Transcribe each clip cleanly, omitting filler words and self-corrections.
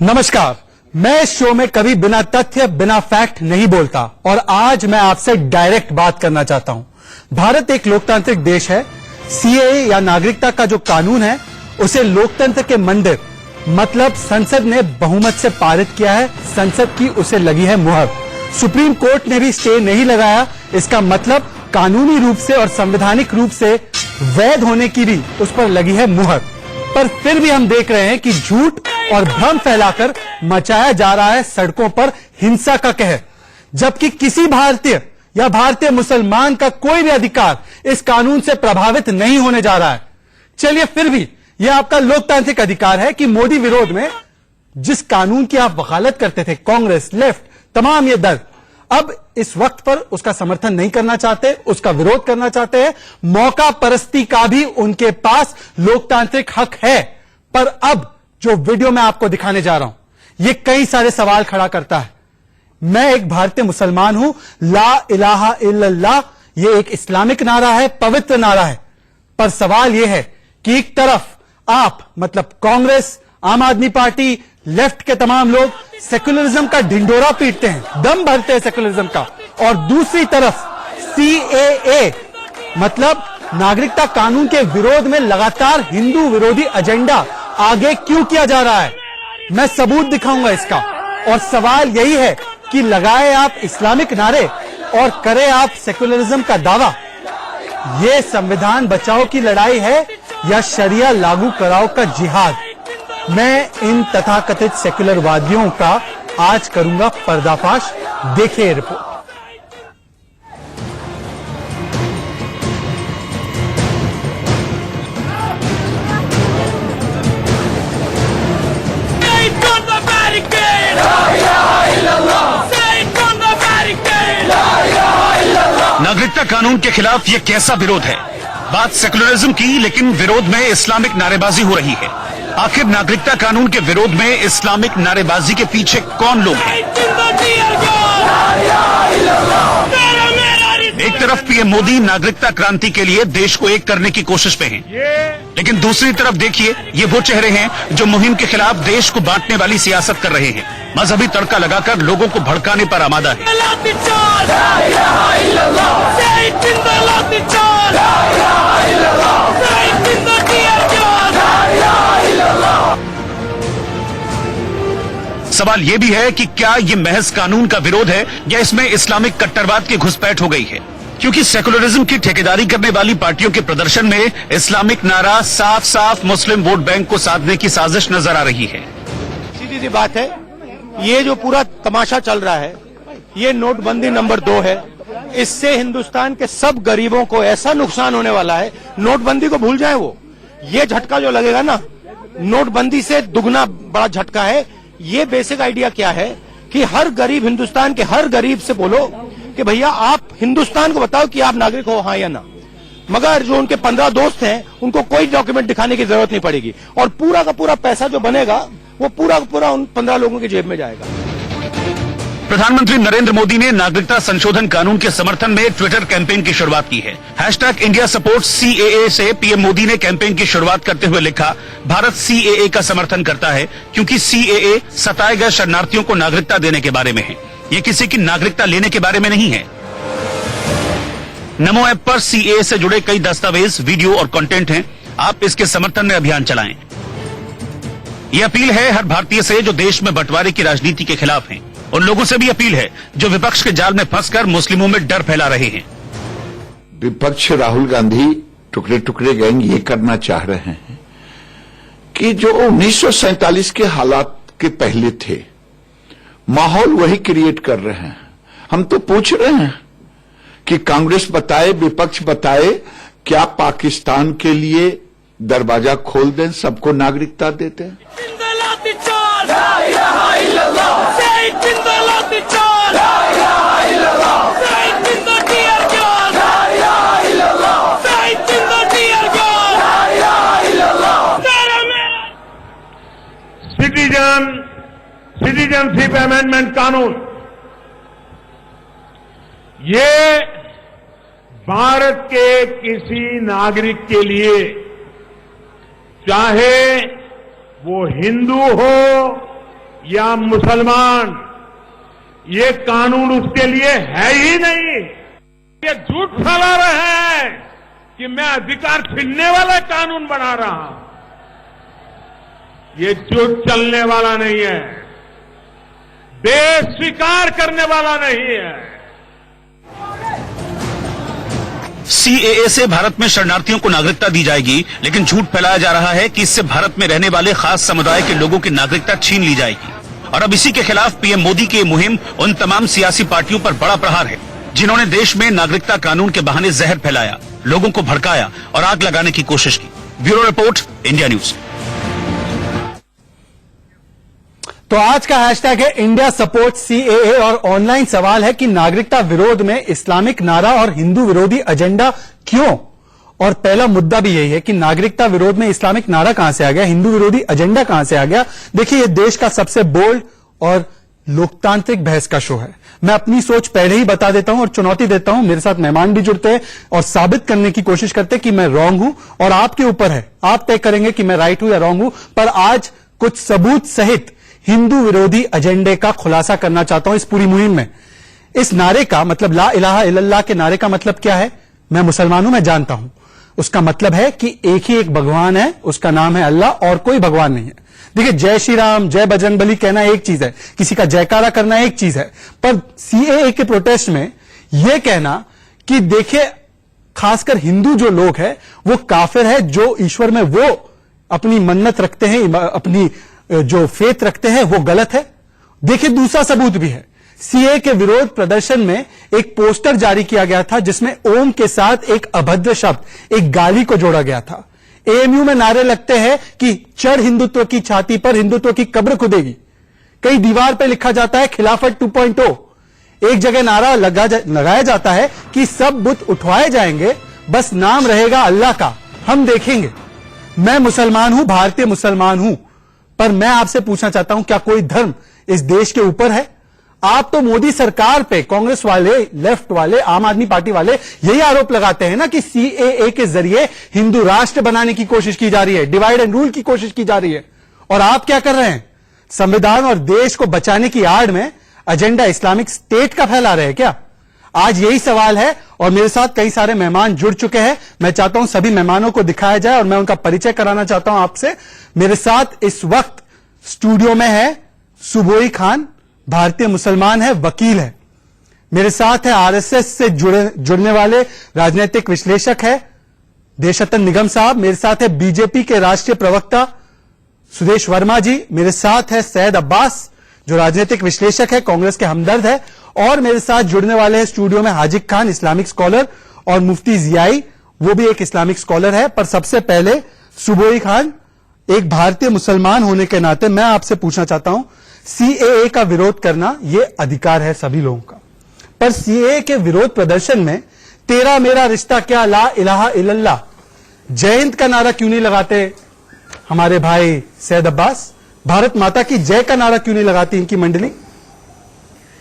नमस्कार। मैं इस शो में कभी बिना तथ्य बिना फैक्ट नहीं बोलता और आज मैं आपसे डायरेक्ट बात करना चाहता हूं। भारत एक लोकतांत्रिक देश है। सीएए या नागरिकता का जो कानून है उसे लोकतंत्र के मंदिर मतलब संसद ने बहुमत से पारित किया है। संसद की उसे लगी है मुहर। सुप्रीम कोर्ट ने भी स्टे नहीं लगाया। इसका मतलब कानूनी रूप से और संवैधानिक रूप से वैध होने की भी उस पर लगी है मुहर। पर फिर भी हम देख रहे हैं कि झूठ और भ्रम फैलाकर मचाया जा रहा है सड़कों पर हिंसा का कहर, जबकि किसी भारतीय या भारतीय मुसलमान का कोई भी अधिकार इस कानून से प्रभावित नहीं होने जा रहा है। चलिए, फिर भी यह आपका लोकतांत्रिक अधिकार है कि मोदी विरोध में जिस कानून की आप वकालत करते थे, कांग्रेस, लेफ्ट, तमाम ये दल अब इस वक्त पर उसका समर्थन नहीं करना चाहते, उसका विरोध करना चाहते हैं। मौका परस्ती का भी उनके पास लोकतांत्रिक हक है। पर अब जो वीडियो मैं आपको दिखाने जा रहा हूं, यह कई सारे सवाल खड़ा करता है। मैं एक भारतीय मुसलमान हूं। ला इलाहा इल्लल्लाह यह एक इस्लामिक नारा है, पवित्र नारा है। पर सवाल यह है कि एक तरफ आप मतलब कांग्रेस, आम आदमी पार्टी, लेफ्ट के तमाम लोग सेकुलरिज्म का ढिंढोरा पीटते हैं, दम भरते हैं सेकुलरिज्म का, और दूसरी तरफ सीएए मतलब नागरिकता कानून के विरोध में लगातार हिंदू विरोधी एजेंडा आगे क्यों किया जा रहा है। मैं सबूत दिखाऊंगा इसका। और सवाल यही है कि लगाए आप इस्लामिक नारे और करें आप सेकुलरिज्म का दावा, यह संविधान बचाओ की लड़ाई है या शरिया लागू कराओ का जिहाद। मैं इन तथाकथित सेकुलरवादियों का आज करूंगा पर्दाफाश। देखिए रिपोर्ट। नागरिकता कानून के खिलाफ ये कैसा विरोध है। बात सेकुलरिज्म की, लेकिन विरोध में इस्लामिक नारेबाजी हो रही है। आखिर नागरिकता कानून के विरोध में इस्लामिक नारेबाजी के पीछे कौन लोग हैं? एक तरफ पीएम मोदी नागरिकता क्रांति के लिए देश को एक करने की कोशिश में हैं, लेकिन दूसरी तरफ देखिए, ये वो चेहरे हैं जो मुहिम के खिलाफ देश को बांटने वाली सियासत कर रहे हैं। मजहबी तड़का लगाकर लोगों को भड़काने पर आमादा है। सवाल यह भी है कि क्या ये महज कानून का विरोध है या इसमें इस्लामिक कट्टरवाद की घुसपैठ हो गई है, क्योंकि सेकुलरिज्म की ठेकेदारी करने वाली पार्टियों के प्रदर्शन में इस्लामिक नारा साफ साफ मुस्लिम वोट बैंक को साधने की साजिश नजर आ रही है। सीधी सी बात है, ये जो पूरा तमाशा चल रहा है, ये नोटबंदी नंबर 2 है। इससे हिंदुस्तान के सब गरीबों को ऐसा नुकसान होने वाला है, नोटबंदी को भूल जाए वो। ये झटका जो लगेगा ना, नोटबंदी से दुगना बड़ा झटका है। ये बेसिक आइडिया क्या है कि हर गरीब, हिंदुस्तान के हर गरीब से बोलो कि भैया आप हिंदुस्तान को बताओ कि आप नागरिक हो, हाँ या ना। मगर जो उनके 15 दोस्त हैं उनको कोई डॉक्यूमेंट दिखाने की जरूरत नहीं पड़ेगी और पूरा का पूरा पैसा जो बनेगा वो पूरा का पूरा उन 15 लोगों की जेब में जाएगा। प्रधानमंत्री नरेंद्र मोदी ने नागरिकता संशोधन कानून के समर्थन में ट्विटर कैंपेन की शुरुआत की है। #इंडिया सपोर्ट सीएए से पीएम मोदी ने कैंपेन की शुरुआत करते हुए लिखा, भारत सीएए का समर्थन करता है क्योंकि सीएए सताए गए शरणार्थियों को नागरिकता देने के बारे में है, ये किसी की नागरिकता लेने के बारे में नहीं है। नमो ऐप पर सीएए से जुड़े कई दस्तावेज, वीडियो और कंटेंट हैं। आप इसके समर्थन में अभियान चलाएं। यह अपील है हर भारतीय से जो देश में बंटवारे की राजनीति के खिलाफ हैं। उन लोगों से भी अपील है जो विपक्ष के जाल में फंसकर मुस्लिमों में डर फैला रहे हैं। विपक्ष राहुल गांधी टुकड़े टुकड़े गैंग ये करना चाह रहे हैं कि जो 1947 के हालात के पहले थे, माहौल वही क्रिएट कर रहे हैं। हम तो पूछ रहे हैं कि कांग्रेस बताए, विपक्ष बताए, क्या पाकिस्तान के लिए दरवाजा खोल दें, सबको नागरिकता देते हैं? सिटीजनशिप अमेंडमेंट कानून, ये भारत के किसी नागरिक के लिए, चाहे वो हिंदू हो या मुसलमान, ये कानून उसके लिए है ही नहीं। ये झूठ फैला रहे हैं कि मैं अधिकार छीनने वाला कानून बना रहा हूं। ये झूठ चलने वाला नहीं है, देश स्वीकार करने वाला नहीं है। सीएए से भारत में शरणार्थियों को नागरिकता दी जाएगी, लेकिन झूठ फैलाया जा रहा है कि इससे भारत में रहने वाले खास समुदाय के लोगों की नागरिकता छीन ली जाएगी। और अब इसी के खिलाफ पीएम मोदी की ये मुहिम उन तमाम सियासी पार्टियों पर बड़ा प्रहार है जिन्होंने देश में नागरिकता कानून के बहाने जहर फैलाया, लोगों को भड़काया और आग लगाने की कोशिश की। Bureau report, India news. तो आज का हैशटैग है इंडिया सपोर्ट सीएए और ऑनलाइन सवाल है कि नागरिकता विरोध में इस्लामिक नारा और हिंदू विरोधी एजेंडा क्यों? और पहला मुद्दा भी यही है कि नागरिकता विरोध में इस्लामिक नारा कहां से आ गया, हिंदू विरोधी एजेंडा कहां से आ गया। देखिए, यह देश का सबसे बोल्ड और लोकतांत्रिक बहस का शो है। मैं अपनी सोच पहले ही बता देता हूं और चुनौती देता हूं। मेरे साथ मेहमान भी जुड़ते हैं और साबित करने की कोशिश करते हैं कि मैं रॉन्ग हूं, और आपके ऊपर है, आप तय करेंगे कि मैं राइट हूं या रॉन्ग हूं। पर आज कुछ सबूत सहित हिंदू विरोधी एजेंडे का खुलासा करना चाहता हूं इस पूरी मुहिम में। इस नारे का मतलब, ला इलाहा इल्लल्लाह के नारे का मतलब क्या है? मैं मुसलमान हूं, मैं जानता हूं। उसका मतलब है कि एक ही एक भगवान है, उसका नाम है अल्लाह, और कोई भगवान नहीं है। देखिए, जय श्री राम, जय बजरंगबली कहना एक चीज है, किसी का जयकारा करना एक चीज है, पर सीएए के प्रोटेस्ट में यह कहना कि देखिए, खासकर हिंदू जो लोग हैं वो काफिर है, जो ईश्वर में वो अपनी मन्नत रखते हैं, अपनी जो फेथ रखते हैं, वो गलत है। देखिए, दूसरा सबूत भी है। सीएए के विरोध प्रदर्शन में एक पोस्टर जारी किया गया था जिसमें ओम के साथ एक अभद्र शब्द, एक गाली को जोड़ा गया था। एएमयू में नारे लगते हैं कि चढ़ हिंदुत्व की छाती पर, हिंदुत्व की कब्र खुदेगी। कई दीवार पर लिखा जाता है खिलाफत 2.0। एक जगह नारा लगाया जाता है कि सब बुत उठवाए जाएंगे, बस नाम रहेगा अल्लाह का, हम देखेंगे। मैं मुसलमान हूं, भारतीय मुसलमान हूं, पर मैं आपसे पूछना चाहता हूं, क्या कोई धर्म इस देश के ऊपर है? आप तो मोदी सरकार पे, कांग्रेस वाले, लेफ्ट वाले, आम आदमी पार्टी वाले यही आरोप लगाते हैं ना कि सीएए के जरिए हिंदू राष्ट्र बनाने की कोशिश की जा रही है, डिवाइड एंड रूल की कोशिश की जा रही है। और आप क्या कर रहे हैं? संविधान और देश को बचाने की आड़ में एजेंडा इस्लामिक स्टेट का फैला रहे हैं क्या? आज यही सवाल है और मेरे साथ कई सारे मेहमान जुड़ चुके हैं। मैं चाहता हूं सभी मेहमानों को दिखाया जाए और मैं उनका परिचय कराना चाहता हूं आपसे। मेरे साथ इस वक्त स्टूडियो में है सुबोई खान, भारतीय मुसलमान है, वकील है। मेरे साथ है आरएसएस से जुड़ने वाले राजनीतिक विश्लेषक है देशरतन निगम साहब। मेरे साथ है बीजेपी के राष्ट्रीय प्रवक्ता सुदेश वर्मा जी। मेरे साथ है सैयद अब्बास जो राजनीतिक विश्लेषक है, कांग्रेस के हमदर्द है। और मेरे साथ जुड़ने वाले हैं स्टूडियो में हाजिक खान, इस्लामिक स्कॉलर, और मुफ्ती जियाई, वो भी एक इस्लामिक स्कॉलर है। पर सबसे पहले सुबोई खान, एक भारतीय मुसलमान होने के नाते मैं आपसे पूछना चाहता हूं, सीएए का विरोध करना यह अधिकार है सभी लोगों का, पर सीएए के विरोध प्रदर्शन में तेरा मेरा रिश्ता क्या, ला इलाहा इल्लल्लाह, जय हिंद का नारा क्यों नहीं लगाते हमारे भाई सैयद अब्बास? भारत माता की जय का नारा क्यों नहीं लगाती इनकी मंडली?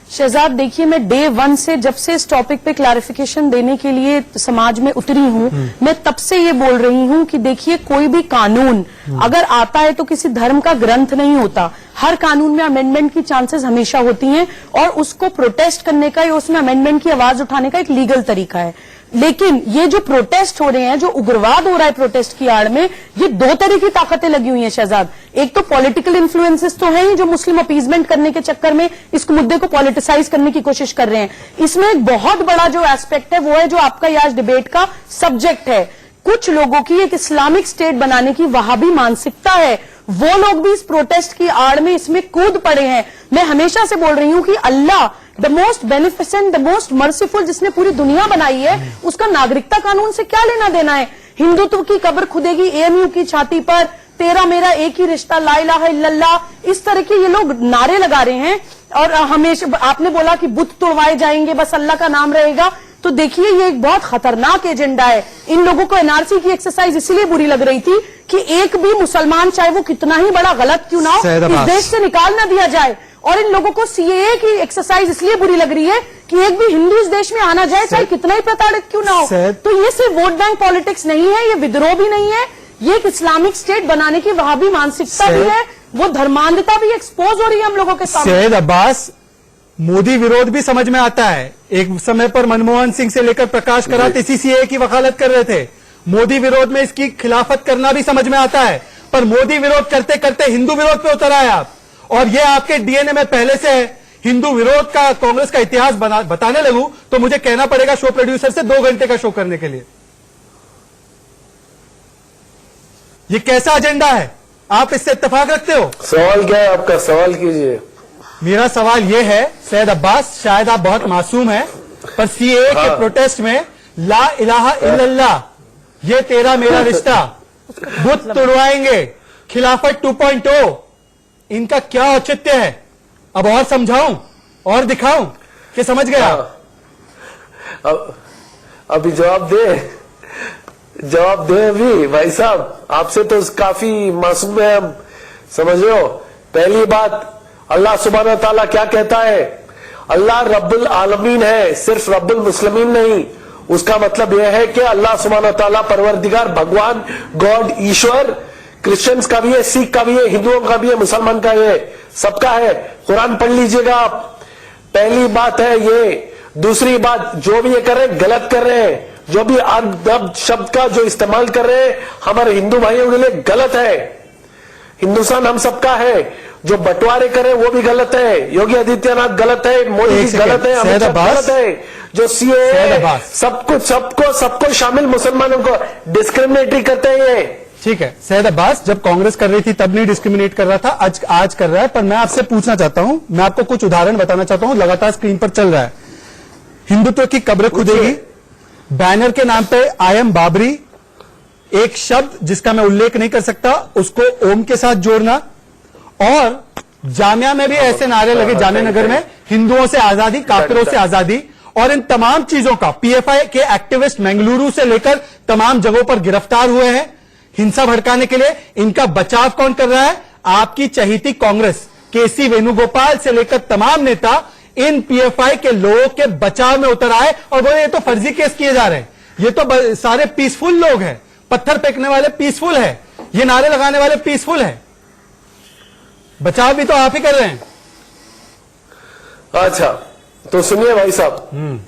शहजाद, देखिए, मैं डे 1 से, जब से इस टॉपिक पे क्लैरिफिकेशन देने के लिए समाज में उतरी हूं, मैं तब से ये बोल रही हूं कि देखिए, कोई भी कानून अगर आता है तो किसी धर्म का ग्रंथ नहीं होता। हर कानून में अमेंडमेंट की चांसेस हमेशा होती हैं और उसको प्रोटेस्ट करने का या उसमें अमेंडमेंट की आवाज उठाने का एक लीगल तरीका है। लेकिन ये जो प्रोटेस्ट हो रहे हैं, जो उग्रवाद हो रहा है प्रोटेस्ट की आड़ में, ये दो तरह की ताकतें लगी हुई हैं शहजाद। एक तो पॉलिटिकल इन्फ्लुएंसेस तो हैं ही जो मुस्लिम अपीजमेंट करने के चक्कर में इस मुद्दे को पॉलिटिसाइज करने की कोशिश कर रहे हैं। इसमें एक बहुत बड़ा जो एस्पेक्ट है वो है जो आपका ये आज डिबेट का सब्जेक्ट है। कुछ लोगों की एक इस्लामिक स्टेट बनाने की वहाबी मानसिकता है, वो लोग भी इस प्रोटेस्ट की आड़ में इसमें कूद पड़े हैं। मैं हमेशा से बोल रही हूं कि Allah the most beneficent, the most merciful, जिसने पूरी दुनिया बनाई है, उसका नागरिकता कानून से क्या लेना देना है? हिंदुत्व की कब्र खुदेगी एएमयू की छाती पर, तेरा मेरा एक ही रिश्ता, ला इलाहा इल्लल्लाह, इस तरह के ये लोग नारे लगा रहे हैं। और हमेशा आपने बोला कि बुत तोड़वाए जाएंगे, बस अल्लाह का नाम रहेगा। तो देखिए, ये एक बहुत खतरनाक एजेंडा है। इन लोगों को एनआरसी की एक्सरसाइज इसलिए बुरी लग रही थी कि एक भी मुसलमान, चाहे वो कितना ही बड़ा गलत क्यों ना हो, इस देश से निकाल ना दिया जाए। और इन लोगों को सीएए की एक्सरसाइज इसलिए बुरी लग रही है कि एक भी हिंदू इस देश में आना जाए, चाहे कितना ही प्रताड़ित क्यों ना हो। तो ये सिर्फ वोट बैंक पॉलिटिक्स नहीं है, ये विद्रोह भी नहीं है, ये एक इस्लामिक स्टेट बनाने की वहाबी मानसिकता भी है। वो धर्मांधता भी एक्सपोज हो रही है हम लोगों के सामने। सैयद अब्बास, मोदी विरोध भी समझ में आता है। एक समय पर मनमोहन सिंह से लेकर प्रकाश करात इसी सीएए की वकालत कर रहे थे। मोदी विरोध में इसकी खिलाफत करना भी समझ में आता है, पर मोदी विरोध करते करते हिंदू विरोध पे उतर आए आप, और ये आपके डीएनए में पहले से है। हिंदू विरोध का, कांग्रेस का इतिहास बताने लगूं तो मुझे कहना पड़ेगा शो प्रोड्यूसर से 2 घंटे का शो करने के लिए। ये कैसा एजेंडा है? आप इससे इत्तेफाक रखते हो? सवाल क्या है आपका? सवाल कीजिए। मेरा सवाल यह है सैयद अब्बास, शायद आप बहुत मासूम हैं, पर सीएए के प्रोटेस्ट में ला इलाहा इल्लल्लाह, ये तेरा मेरा रिश्ता, बुत तुड़वाएंगे, खिलाफत 2.0, इनका क्या औचित्य है? अब और समझाऊं और दिखाऊं कि समझ गया? अभी जवाब दे अभी भाई साहब, आपसे तो काफी मासूम है हम, समझ रहे हो। पहली बात, अल्लाह सुब्हानहू ताला क्या कहता है? अल्लाह रब्बुल आलमीन है, सिर्फ रब्बुल मुस्लिमीन नहीं। उसका मतलब यह है कि अल्लाह सुब्हानहू ताला परवरदिगार, भगवान, गॉड, ईश्वर, क्रिश्चियंस का भी है, सिख का भी है, हिंदुओं का भी है, मुसलमान का है, सबका है। कुरान पढ़ लीजिएगा आप। पहली बात है ये। दूसरी बात, जो भी ये कर रहे हैं गलत कर रहे हैं। जो भी अब शब्द का जो इस्तेमाल कर रहे हैं हमारे हिंदू भाइयों के लिए गलत है। हिंदुस्तान हम सबका है। जो बंटवारे करे वो भी गलत है। योगी आदित्यनाथ गलत है, मोदी जी गलत है, अमित शाह गलत है। जो सीएए सबको शामिल मुसलमानों को डिस्क्रिमिनेटरी करते हैं ये। ठीक है सैयद अब्बास, जब कांग्रेस कर रही थी तब नहीं डिस्क्रिमिनेट कर रहा था, आज कर रहा है। पर मैं आपसे पूछना चाहता हूं, मैं आपको कुछ उदाहरण बताना चाहता हूं, लगातार स्क्रीन पर चल रहा है। हिंदुत्व की कब्र खुदेगी, बैनर के नाम पे आई एम बाबरी, एक शब्द जिसका मैं उल्लेख नहीं कर सकता उसको ओम के साथ जोड़ना, और जामिया में भी ऐसे नारे लगे, जामिया नगर में, हिंदुओं से आजादी, काफिरों से आजादी। और इन तमाम चीजों का पीएफआई के एक्टिविस्ट मंगलुरु से लेकर तमाम जगहों पर गिरफ्तार हुए हैं हिंसा भड़काने के लिए। इनका बचाव कौन कर रहा है? आपकी चहीती कांग्रेस, केसी वेणुगोपाल से लेकर तमाम नेता इन पीएफआई के लोगों के बचाव में उतर आए और बोले ये तो फर्जी केस किए जा रहे हैं, ये तो सारे पीसफुल लोग हैं, पत्थर फेंकने वाले पीसफुल है, ये नारे लगाने वाले पीसफुल है। बचाव भी तो आप ही कर रहे हैं। अच्छा तो सुनिए भाई साहब,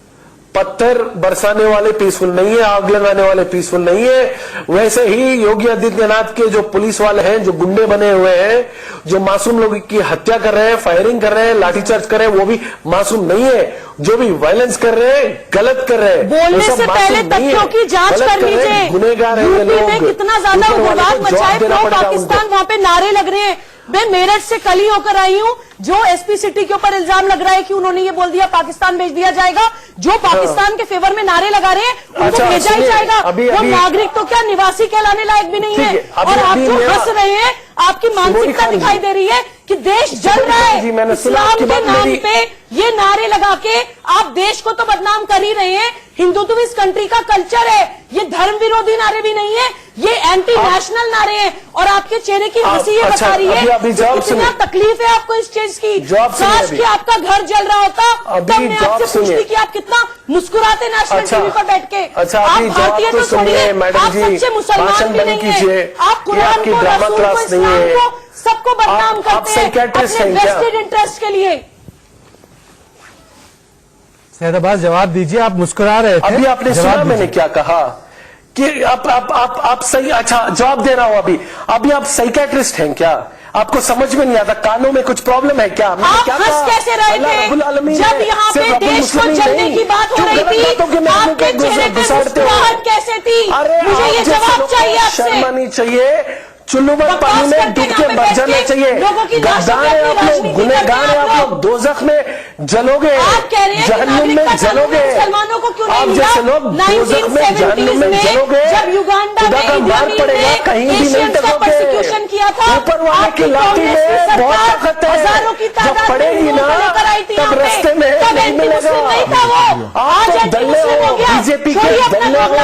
पत्थर बरसाने वाले पीसफुल नहीं है, आग लगाने वाले पीसफुल नहीं है। वैसे ही योगी आदित्यनाथ के जो पुलिस वाले हैं, जो गुंडे बने हुए हैं, जो मासूम लोगों की हत्या कर रहे हैं, फायरिंग कर रहे हैं, लाठीचार्ज कर रहे हैं, वो भी मासूम नहीं है। जो भी वायलेंस कर रहे हैं गलत कर रहे हैं। बोलने से पहले तथ्यों की जांच कर लीजिए। गुनेगार है ये यूपी में लोग, कितना ज्यादा उग्रवाद मचाए, प्रो पाकिस्तान, वहां पे नारे लग रहे हैं। मैं मेरठ से कल ही होकर आई हूं, जो एसपी सिटी के ऊपर इल्जाम लग रहा है कि उन्होंने ये बोल दिया पाकिस्तान भेज दिया जाएगा, जो पाकिस्तान के फेवर में नारे लगा रहे हैं उनको भेजा ही जाएगा। वो नागरिक तो क्या निवासी कहलाने लायक भी नहीं है। और आप जो हंस रहे हैं, आपकी मानसिकता दिखाई दे रही है कि देश जल रहा है। इस्लाम के नाम पे ये नारे लगा के आप देश को तो बदनाम कर ही रहे हैं। हिंदुत्व इस कंट्री का कल्चर है, ये धर्म विरोधी नारे भी नहीं है, ये एंटी नेशनल नारे हैं। और आपके चेहरे की हंसी ये बता रही है कितना तकलीफ है आपको इस चीज की। काश कि आपका घर जल रहा होता तब मैं आपसे पूछती कि आप कितना मुस्कुराते नेशनल टीवी पर बैठ के। आप भारतीय तो छोड़िए, आप सच्चे मुसलमान भी नहीं है। आप कुरान को, रसूल को, इस्लाम को, सबको बदनाम करते हैं अपने वेस्टेड इंटरेस्ट के लिए। सैयद अब्बास जवाब दीजिए, आप मुस्कुरा रहे थे। अभी आपने सुना मैंने क्या कहा कि आप सही। अच्छा जवाब दे रहा हूं। अभी आप साइकियाट्रिस्ट हैं क्या? आपको समझ में नहीं आता? कानों में कुछ प्रॉब्लम है क्या? आप हंस कैसे रहे थे जब यहाँ पे देश को चलने की बात हो रही थी? आपके चेहरे पे मुस्कुराहट कैसे थी? मुझे ये जवाब चाहिए आपसे। शर्म आनी चाहिए। चुल्लू में पानी में डूब के मर जाना चाहिए। गद्दार है आप लोग, गुनहगार है आप लोग, दोजख में जलोगे, जहन्नुम में जलोगे। मुसलमानों को क्यों आप नहीं जैसे लोग दोजख में, जहन्नुम में जलोगे। जब युगांडा खुदा का मार पड़ेगा, कहीं भी नहीं टकोगे। ऊपर वाले की लाठी में बहुत ताकत है, जब पड़ेगी ना तब रास्ते में नहीं मिलेगा। आप तो दल्ले हो, बीजेपी के दल्ले हो।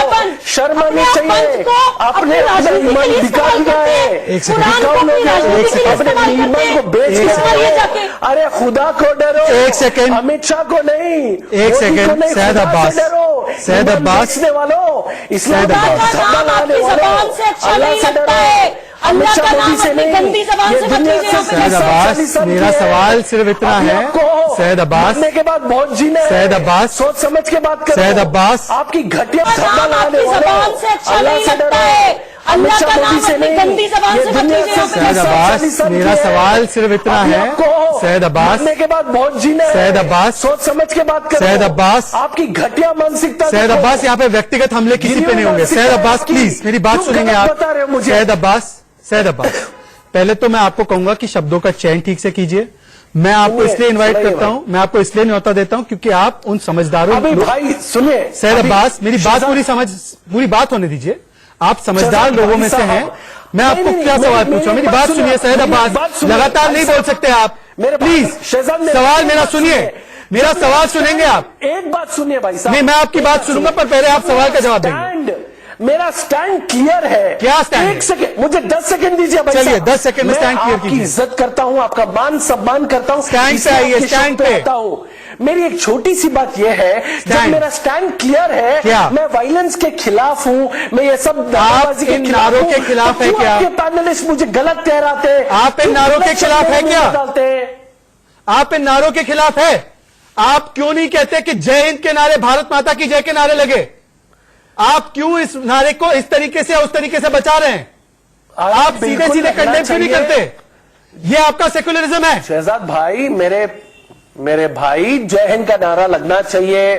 शर्म आनी चाहिए। आपने अपना ईमान दिखा दिया है। अपने ईमान को बेच के, अरे खुदा को डरो, एक सेकंड, अमित शाह को नहीं, एक सेकंड, सैयद अब्बास, सैयद अब्बास, बेचने वालों, इस्लाम का झंडा लगाने वालों, से अच्छा अल्लाह नहीं से लगता डरो। है। अल्लाह का नाम अपनी गंदी ज़बान से मत लीजिए यहाँ पे। सैयद अब्बास, मेरा सवाल सिर्फ इतना है, सैयद अब्बास, मरने के बाद बहुत जीना है, सैयद अब्बास, सोच समझ के बात करो। सैयद अब्बास, आपकी घटिया नाम धब्बा लगाने आपकी वाले ज़बान से अच्छा अल्लाह नहीं से लगता डरो। है। अल्लाह अमित का शाह नाम मोदी से अपनी नहीं, गंदी ज़बान ये से मत दुनिया लीजिए यहाँ पे। सैयद अब्बास, मेरा सवाल सिर्फ इतना है, सैयद अब्बास, मरने के बाद बहुत जीना है, सैयद अब्बास, सोच समझ के बात करो। सैयद अब्बास, आपकी घटिया मानसिकता सैयद देखो। अब्बास, यहाँ पे व्यक्तिगत हमले किसी पे नहीं होंगे। सैयद अब्बास प्लीज मेरी बात क्यों सुनेंगे गलत आप? बता रहे हो मुझे? सैयद अब्बास, सैयद अब्बास, पहले तो मैं आपको कहूंगा कि शब्दों का चयन ठीक से कीजिए। मैं आपको सुनिए, इसलिए इनवाइट सुनिए करता हूं, मैं आपको इसलिए न्योता देता हूं क्योंकि आप उन समझदारों अभी भाई सुनिए, सैयद अभी अब्बास, मेरी बात शहजाद- पूरी बात होने दीजिए। आप समझदार शहजाद लोगों भाई में से साहब, हैं। मैं नहीं, आपको नहीं, क्या मेरी- सवाल मेरी पूछूं? मेरी बात बात सुनिए, सुनिए सैयद मेरी अब्बास, बात सुनिए, लगातार भाई नहीं बोल साहब, सकते आप। मेरे प्लीज शहजाद ने- सवाल मेरा बात सुनिए, मेरा जब सवाल मेरा सुनेंगे stand- आप? एक बात सुनिए भाई साहब, नहीं, मैं आपकी एक बात सुनूंगा, पर पहले आप सवाल का जवाब देंगे। स्टैंड, मेरा स्टैंड क्लियर है। क्या स्टैंड एक है? सेकंड, मुझे 10 सेकंड दीजिए भाई चलिए, साहब। 10 सेकंड में मैं स्टैंड क्लियर आपकी कीजिए। इज्जत करता हूं, आपका मान सम्मान करता हूं, स्टैंड पे इसलिए आइए, आपके स्टैंड शो पे। आता हूं। मेरी एक छोटी सी बात यह है, जब स्टैंड। मेरा स्टैंड क्लियर है, क्या? मैं वायलेंस के खिलाफ हूं, मैं ये सब दगाबाजी के इन खिलाफ नारों हूं, के खिलाफ तो है क्यों क्या? आपके पैनलिस्ट मुझे गलत ठहराते? आप इन क्यों नारों गलत के खिलाफ शब्द है मुंह क्या? में डालते हैं? आप इन नारों के खिलाफ है? आप क्यों नहीं कहते कि जय हिंद के नारे, भारत माता की जय के नारे लगे? आप क्यों इस नारे को इस तरीके से या उस तरीके से बचा रहे हैं? आप सीधे बिल्कुल सीधे लगना कंडेम क्यों नहीं चाहिए। करते? ये आपका सेक्युलरिज्म है। शहजाद भाई, मेरे भाई, जय हिंद का नारा लगना चाहिए,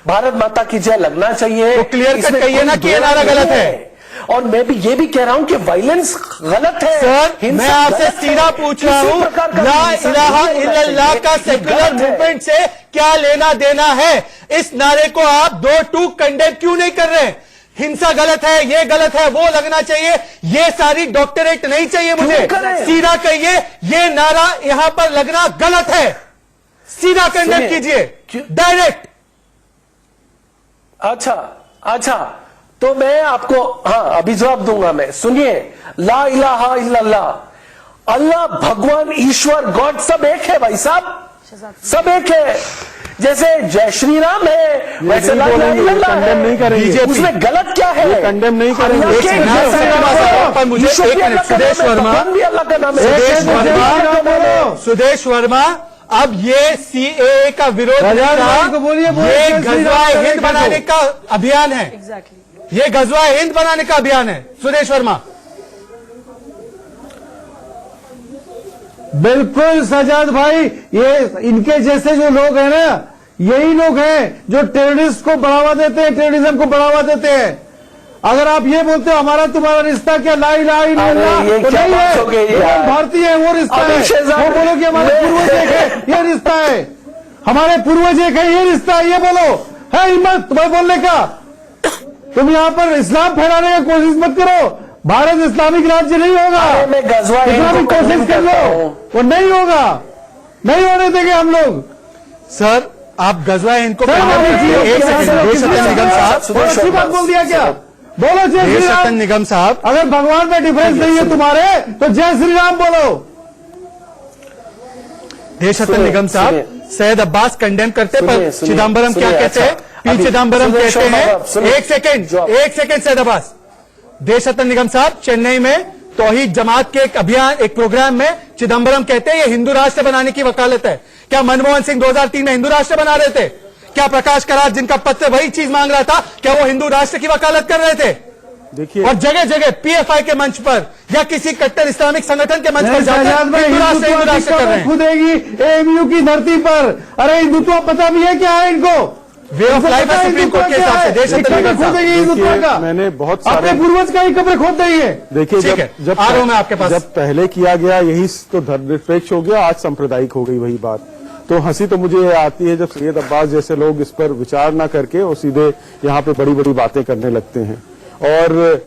भारत माता की जय लगना चाहिए। तो क्लियर कट इसमें कहिए कोई ना कि ये दो राय नारा गलत नहीं है। और मैं भी ये भी कह रहा हूं कि वायलेंस गलत है। सर, हिंसा मैं आपसे गलत है। सीधा पूछ रहा किसी हूं, प्रकार का ला हिंसा इलाहा नहीं होना इल्लल्लाह चाहिए। का ये सेक्युलर गलत है। मूवमेंट से क्या लेना देना है? इस नारे को आप दो टूक कंडेम क्यों नहीं कर रहे? हिंसा गलत है, ये गलत है, वो लगना चाहिए, ये सारी डॉक्टरेट नहीं चाहिए मुझे। करें? सीधा कहिए, ये नारा यहां पर लगना गलत है। सीधा कंडेम सुनिए, कीजिए, क्यों- डायरेक्ट। अच्छा, तो मैं आपको अभी जवाब दूंगा मैं। सुनिए, ला इलाहा इल्लल्लाह, अल्लाह, भगवान, ईश्वर, गॉड सब एक है भाई साहब, सब एक है। जैसे जय श्री राम है, वैसे ला इलाहा इल्लल्लाह है। बीजेपी उसमें गलत क्या है? कंडेम नहीं करेंगे। अल्लाह एक के सेकंड, जैसे एक नाम है। सेकंड, पर मुझे ईश्वर एक भी मिनट, अल्लाह का सुदेश नाम है, वर्मा, भगवान भी अल्लाह का नाम है। सुदेश वर्मा, बोलो। सुदेश वर्मा, अब ये सीएए का विरोध नहीं प्रधानमंत्री रहा, को बोलिए, ये जय श्री गजवा राम हिंद करें बनाने का अभियान है। एग्जैक्टली। ये गजवा हिंद बनाने का अभियान है। सुदेश वर्मा, बिल्कुल सजाद भाई, ये इनके जैसे जो लोग हैं ना, यही लोग हैं जो टेररिस्ट को बढ़ावा देते हैं, टेररिज्म को बढ़ावा देते हैं। अगर आप ये बोलते हो हमारा तुम्हारा रिश्ता क्या ला इलाहा इल्लल्लाह, अरे ये तो क्या नहीं बात है, हो गई वो यार? भारतीय है, वो रिश्ता अभी है। शहजाद वो बोलो कि हमारे मैं- पूर्वज एक है, ये रिश्ता है, हमारे पूर्वज एक है, ये रिश्ता है, ये बोलो। है हिम्मत तुम्हें बोलने का? तुम यहाँ पर इस्लाम फैलाने की कोशिश मत करो। भारत इस्लामिक राज्य नहीं होगा। अरे मैं गजवा हिंद इतना भी को कोशिश condemn कर करता लो, हूं। वो नहीं होगा, नहीं होने देंगे हम लोग। सर आप गजवा हिंद को सर, condemn हमारी कीजिए। जीवन एक की सेकंड, आजादी देश रत्न निगम साहब, सुदेश अच्छी बात वर्मा, बोल दिया क्या? बोलो जय देश श्री रत्न राम। निगम साहब, अगर भगवान में डिफरेंस नहीं है तुम्हारे, तो जय श्री राम बोलो। देश रत्न सुनिए, निगम साहब, सुनिए। सैयद अब्बास कंडेम करते सुनिए, पर सुनिए, चिदम्बरम क्या सुनिए, कहते हैं? अच्छा, पी अभी चिदम्बरम सुदेश कहते वर्मा हैं, साहब, सुनिए। एक सेकंड, जवाब। एक सेकंड सैयद अब्बास। देश रत्न निगम साहब, चेन्नई में तौहीद जमात के एक अभियान, एक प्रोग्राम में चिदम्बरम कहते हैं ये हिंदू राष्ट्र बनाने की वकालत है। क्या मनमोहन सिंह 2003 में हिंदू राष्ट्र बना रहे थे? क्या प्रकाश करार जिनका पत्र वही चीज मांग रहा था, क्या वो हिंदू राष्ट्र की वकालत कर रहे थे? देखिए, और जगह जगह पीएफआई के मंच पर या किसी कट्टर इस्लामिक संगठन के मंच पर जाकर शहजाद भाई, हिंदू राष्ट्र कर रहे हैं। खुदेगी एएमयू की धरती पर। अरे हिंदुत्व पता भी है क्या है इनको? वे ऑफ लाइफ है सुप्रीम कोर्ट के हिसाब से। देश रत्न निगम साहब, खोदेगी हिंदुत्व का। मैंने बहुत सारे- अपने पूर्वज का ही कब्र खोद रही है। देखिए, ठीक है, जब आ रहा हूं मैं आपके पास। जब पहले किया गया यही तो धर्मनिरपेक्ष हो गया, आज सांप्रदायिक हो गई वही बात। तो हंसी तो मुझे ये आती है जब सैयद अब्बास जैसे लोग इस पर विचार ना करके वो सीधे यहाँ पे बड़ी बड़ी बातें करने लगते हैं। और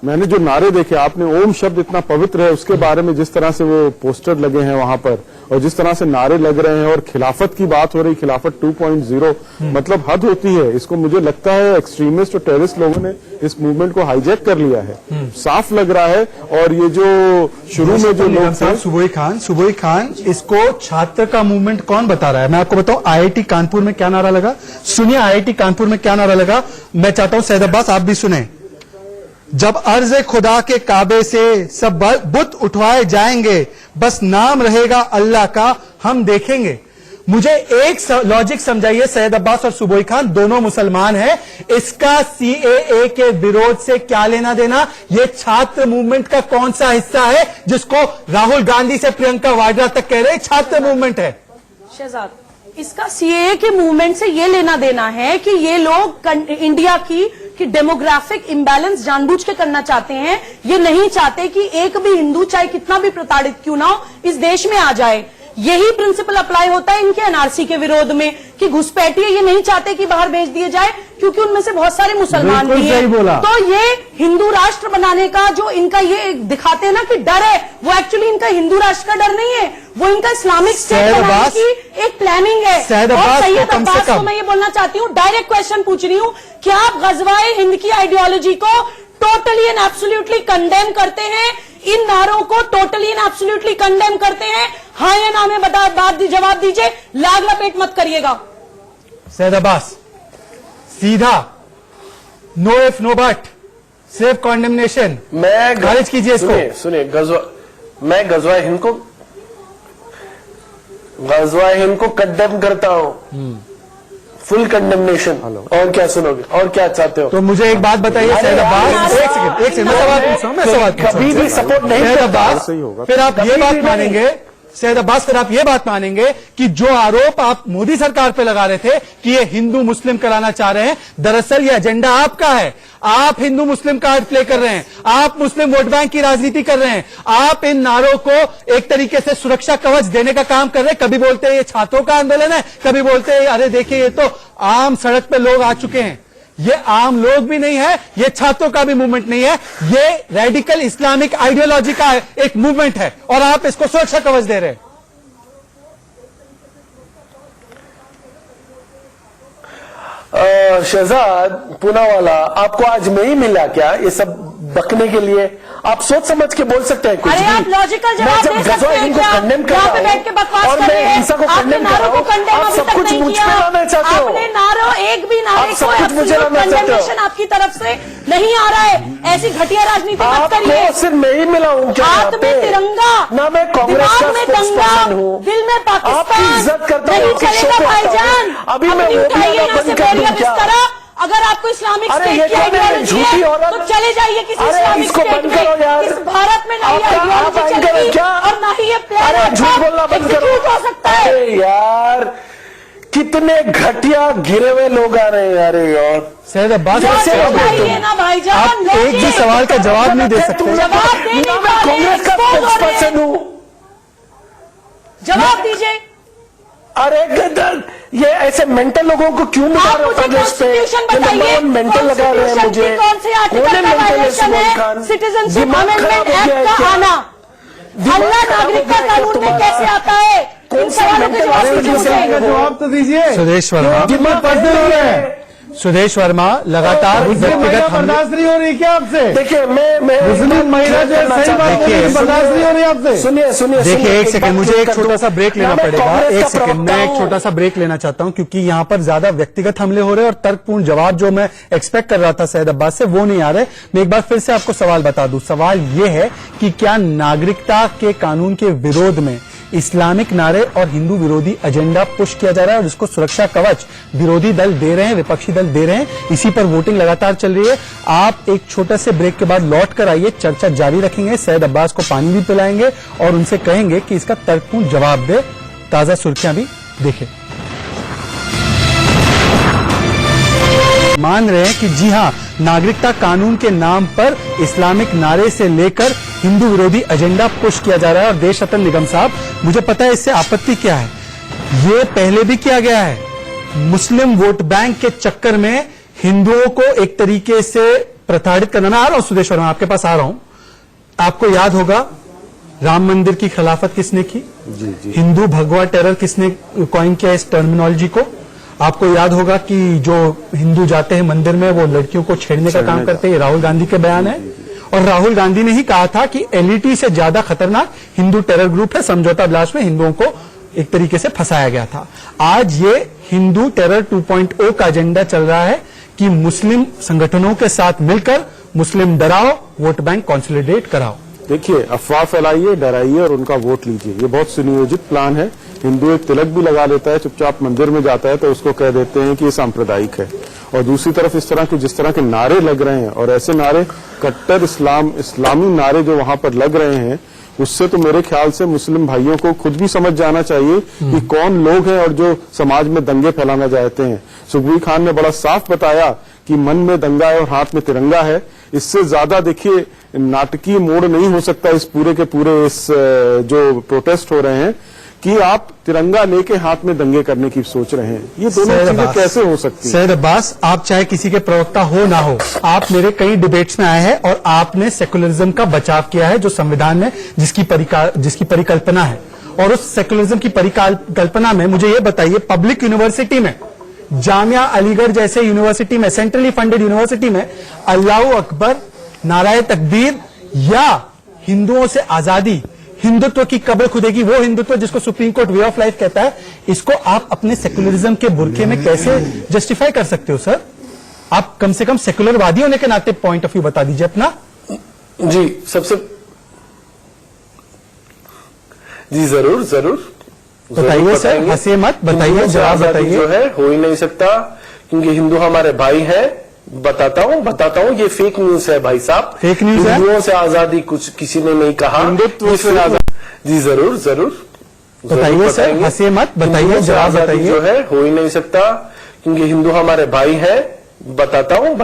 मैंने जो नारे देखे, आपने ओम शब्द इतना पवित्र है, उसके बारे में जिस तरह से वो पोस्टर लगे हैं वहां पर और जिस तरह से नारे लग रहे हैं और खिलाफत की बात हो रही, खिलाफत 2.0, मतलब हद होती है। इसको मुझे लगता है एक्सट्रीमिस्ट और टेररिस्ट लोगों ने इस मूवमेंट को हाईजैक कर लिया है, साफ लग रहा है। और ये जो शुरू में जो लोग थे, सुबोई खान, इसको छात्र का मूवमेंट कौन बता रहा है? मैं आपको बताऊं, आईआईटी कानपुर में क्या नारा लगा, सुनिए। आईआईटी कानपुर में क्या नारा लगा, मैं चाहता हूं सैयद अब्बास आप भी सुने। जब अर्ज खुदा के काबे से सब बुत उठवाए जाएंगे, बस नाम रहेगा अल्लाह का, हम देखेंगे। मुझे एक लॉजिक समझाइए, सैयद अब्बास और सुबोई खान दोनों मुसलमान हैं, इसका सीएए के विरोध से क्या लेना देना? ये छात्र मूवमेंट का कौन सा हिस्सा है जिसको राहुल गांधी से प्रियंका वाड्रा तक कह रहे छात्र मूवमेंट है? शहजाद, इसका सीएए के मूवमेंट से ये लेना देना है कि ये लोग इंडिया की डेमोग्राफिक इम्बैलेंस जानबूझ के करना चाहते हैं। ये नहीं चाहते कि एक भी हिंदू चाहे कितना भी प्रताड़ित क्यों ना हो इस देश में आ जाए। यही प्रिंसिपल अप्लाई होता है इनके एनआरसी के विरोध में कि घुसपैठिए ये नहीं चाहते कि बाहर भेज दिए जाए, क्योंकि उनमें से बहुत सारे मुसलमान भी हैं। तो ये हिंदू राष्ट्र बनाने का जो इनका ये दिखाते हैं ना कि डर है, वो एक्चुअली इनका हिंदू राष्ट्र का डर नहीं है, वो इनका इस्लामिक स्टेट बनाने की एक प्लानिंग है। और सैयद अब्बास को मैं ये बोलना चाहती हूँ, डायरेक्ट क्वेश्चन पूछ रही हूँ, क्या आप गजवाए हिंद की आइडियोलॉजी को टोटली एंड एब्सोल्युटली कंडेम करते हैं? इन नारों को टोटली एंड एब्सोल्युटली कंडेम करते हैं? हाँ या ना में जवाब दीजिए, लाग लपेट मत करिएगा। सैयद अब्बास, सीधा, नो इफ नो बट, सिर्फ कॉन्डेमनेशन, मैं खारिज कीजिए इसको। सुनिए, मैं गजवाए हिंद को कंडेम करता हूं, फुल कंडेमनेशन। और क्या सुनोगे, और क्या चाहते हो? तो मुझे एक बात बताइए सैयद अब्बास, एक सेकंड मैं सवाल पूछ रहा हूं, कभी भी सपोर्ट नहीं सैयद करता। अब्बास, फिर आप ये बात मानेंगे, सैयद अब्बास, फिर आप ये बात मानेंगे कि जो आरोप आप मोदी सरकार पे लगा रहे थे कि ये हिंदू मुस्लिम कराना चाह रहे हैं, दरअसल ये एजेंडा आपका है। आप हिंदू मुस्लिम कार्ड प्ले कर रहे हैं, आप मुस्लिम वोट बैंक की राजनीति कर रहे हैं, आप इन नारों को एक तरीके से सुरक्षा कवच देने का काम कर रहे हैं। कभी बोलते हैं ये छात्रों का आंदोलन है, कभी बोलते हैं अरे देखिए ये तो आम सड़क पे लोग आ चुके हैं। ये आम लोग भी नहीं है, ये छात्रों का भी मूवमेंट नहीं है, ये रेडिकल इस्लामिक आइडियोलॉजी का एक मूवमेंट है और आप इसको सुरक्षा कवच दे रहे हैं। शहजाद पूनावाला, आपको आज में ही मिला क्या ये सब बकने के लिए? आप सोच समझ के बोल सकते हैं कुछ अरे भी। आप लॉजिकल जवाब दे सकते हैं क्या? यहाँ पे बैठ के बकवास कर रहे हैं, आपने नारों को कंडेम अभी तक नहीं किया, आपने नारों एक भी नारे को एब्सोल्यूट कंडेमनेशन आपकी तरफ से नहीं आ रहा है। ऐसी घटिया राजनीति मत करिए। सिर्फ मैं ही मिला हूँ क्या? हाथ में तिरंगा, ना मैं कांग्रेस का दिमाग में दंगा, हूँ, दिल में पाकिस्तान, इज्जत करता नहीं हूँ, चलेगा भाईजान। अभी मैं उठाइए यहाँ से बोरिया बिस्तरा। अगर आपको इस्लामिक स्टेट की आइडियोलॉजी है तो चले जाइए किसी इस्लामिक स्टेट में। इस भारत में नहीं आइडियोलॉजी चलेगी और ना ही ये प्लान एग्जीक्यूट हो सकता है। अरे यार, कितने घटिया गिरे हुए लोग आ रहे हैं यार। यार सैयद अब्बास, बताइए ना भाईजान, आप एक भी सवाल का जवाब नहीं दे सकते। जवाब देने वाले कांग्रेस का स्पोक्सपर्सन हूं, जवाब दीजिए। अरे ये ऐसे मेंटल लोगों को क्यों मिला रहे हो कांग्रेस पे? मेंटल लगा रहे हैं मुझे। कौन से आर्टिकल का वायलेशन है? सिटीजनशिप अमेंडमेंट एक्ट का आना, अल्लाह नागरिकता कानून में कैसे आता है? इन सवालों के जवाब तो दीजिए। सुदेश वर्मा, पर्सनल हो रहे हैं। सुदेश वर्मा लगातार व्यक्तिगत हमले। बर्दाश्त नहीं हो रही क्या आपसे? देखिए मैं मुस्लिम महिला जो सही बात देखिए, बर्दाश्त नहीं हो रही आपसे? सुनिए देखिए एक सेकंड, मुझे एक छोटा सा ब्रेक लेना पड़ेगा। एक सेकंड, मैं एक छोटा सा ब्रेक लेना चाहता हूं क्योंकि यहां पर ज्यादा व्यक्तिगत हमले हो रहे हैं और तर्कपूर्ण जवाब जो मैं एक्सपेक्ट कर रहा था सैयद अब्बास से वो नहीं आ रहे। मैं एक बार फिर से आपको सवाल बता दूं। सवाल ये है कि क्या नागरिकता के कानून के विरोध में इस्लामिक नारे और हिंदू विरोधी एजेंडा पुश किया जा रहा है और इसको सुरक्षा कवच विरोधी दल दे रहे हैं, विपक्षी दल दे रहे हैं। इसी पर वोटिंग लगातार चल रही है। आप एक छोटे से ब्रेक के बाद लौट कर आइए, चर्चा जारी रखेंगे। सैयद अब्बास को पानी भी पिलाएंगे और उनसे कहेंगे कि इसका तर्कपूर्ण जवाब दे। ताजा सुर्खियां भी देखें। मान रहे हैं कि जी हां, नागरिकता कानून के नाम पर इस्लामिक नारे से लेकर हिंदू विरोधी एजेंडा पुश किया जा रहा है। और देश रत्न निगम साहब, मुझे पता है इससे आपत्ति क्या है, ये पहले भी किया गया है। मुस्लिम वोट बैंक के चक्कर में हिंदुओं को एक तरीके से प्रताड़ित करना। मैं आ रहा हूं सुदेश वर्मा, आपके पास आ रहा हूं। आपको याद होगा राम मंदिर की खिलाफत किसने की? जी। हिंदू भगवा टेरर किसने कॉइन किया इस टर्मिनोलॉजी को? आपको याद होगा कि जो हिंदू जाते हैं मंदिर में वो लड़कियों को छेड़ने का काम करते हैं। राहुल गांधी के बयान है और राहुल गांधी ने ही कहा था कि एलईटी से ज्यादा खतरनाक हिंदू टेरर ग्रुप है। समझौता विलास में हिंदुओं को एक तरीके से फंसाया गया था। आज ये हिंदू टेरर 2.0 का एजेंडा चल रहा है कि मुस्लिम संगठनों के साथ मिलकर मुस्लिम डराओ, वोट बैंक कंसोलिडेट कराओ। देखिए, अफवाह फैलाइए, डराइए और उनका वोट लीजिए, ये बहुत सुनियोजित प्लान है। हिंदू एक तिलक भी लगा लेता है, चुपचाप मंदिर में जाता है तो उसको कह देते हैं कि ये सांप्रदायिक है। और दूसरी तरफ इस तरह के जिस तरह के नारे लग रहे हैं, और ऐसे नारे कट्टर इस्लामी नारे जो वहां पर लग रहे हैं, उससे तो मेरे ख्याल से मुस्लिम भाइयों को खुद भी समझ जाना चाहिए कि कौन लोग हैं और जो समाज में दंगे फैलाना चाहते हैं। सुखबीर खान ने बड़ा साफ बताया कि मन में दंगा है और हाथ में तिरंगा है। इससे ज्यादा देखिए नाटकीय मोड़ नहीं हो सकता इस पूरे के पूरे इस जो प्रोटेस्ट हो रहे हैं कि आप तिरंगा लेके हाथ में दंगे करने की सोच रहे हैं। ये दोनों चीजें कैसे हो सकती हैं? सैयद अब्बास, आप चाहे किसी के प्रवक्ता हो ना हो, आप मेरे कई डिबेट्स में आए हैं और आपने सेकुलरिज्म का बचाव किया है, जो संविधान में जिसकी परिकल्पना है। और उस सेकुलरिज्म की परिकल्पना में मुझे ये बताइए, पब्लिक यूनिवर्सिटी में, जामिया अलीगढ़ जैसे यूनिवर्सिटी में, सेंट्रली फंडेड यूनिवर्सिटी में अल्लाह अकबर, नाराए तकबीर या हिंदुओं से आजादी, हिंदुत्व की कब्र खुदेगी, वो हिंदुत्व जिसको supreme court way of life कहता है, इसको आप अपने सेकुलरिज्म के बुरखे में कैसे जस्टिफाई कर सकते हो सर? आप कम से कम सेकुलरवादी होने के नाते पॉइंट ऑफ व्यू बता दीजिए अपना। जी जरूर जरूर बताइए सर, हंसिए मत, बताइए, जवाब बताइए। जो है हो ही नहीं सकता, क्योंकि हिंदू हमारे भाई हैं। बताता हूँ, ये फेक न्यूज है भाई साहब। फेक न्यूज है? हिंदुओं से आजादी कुछ किसी ने नहीं कहा। हिंदुत्व से आजादी। जी जरूर बताइए सर, हंसिए मत, बताइए, जवाब बताइए। जो है हो ही नहीं सकता, क्योंकि हिंदू हमारे भाई हैं। बताता हूँ,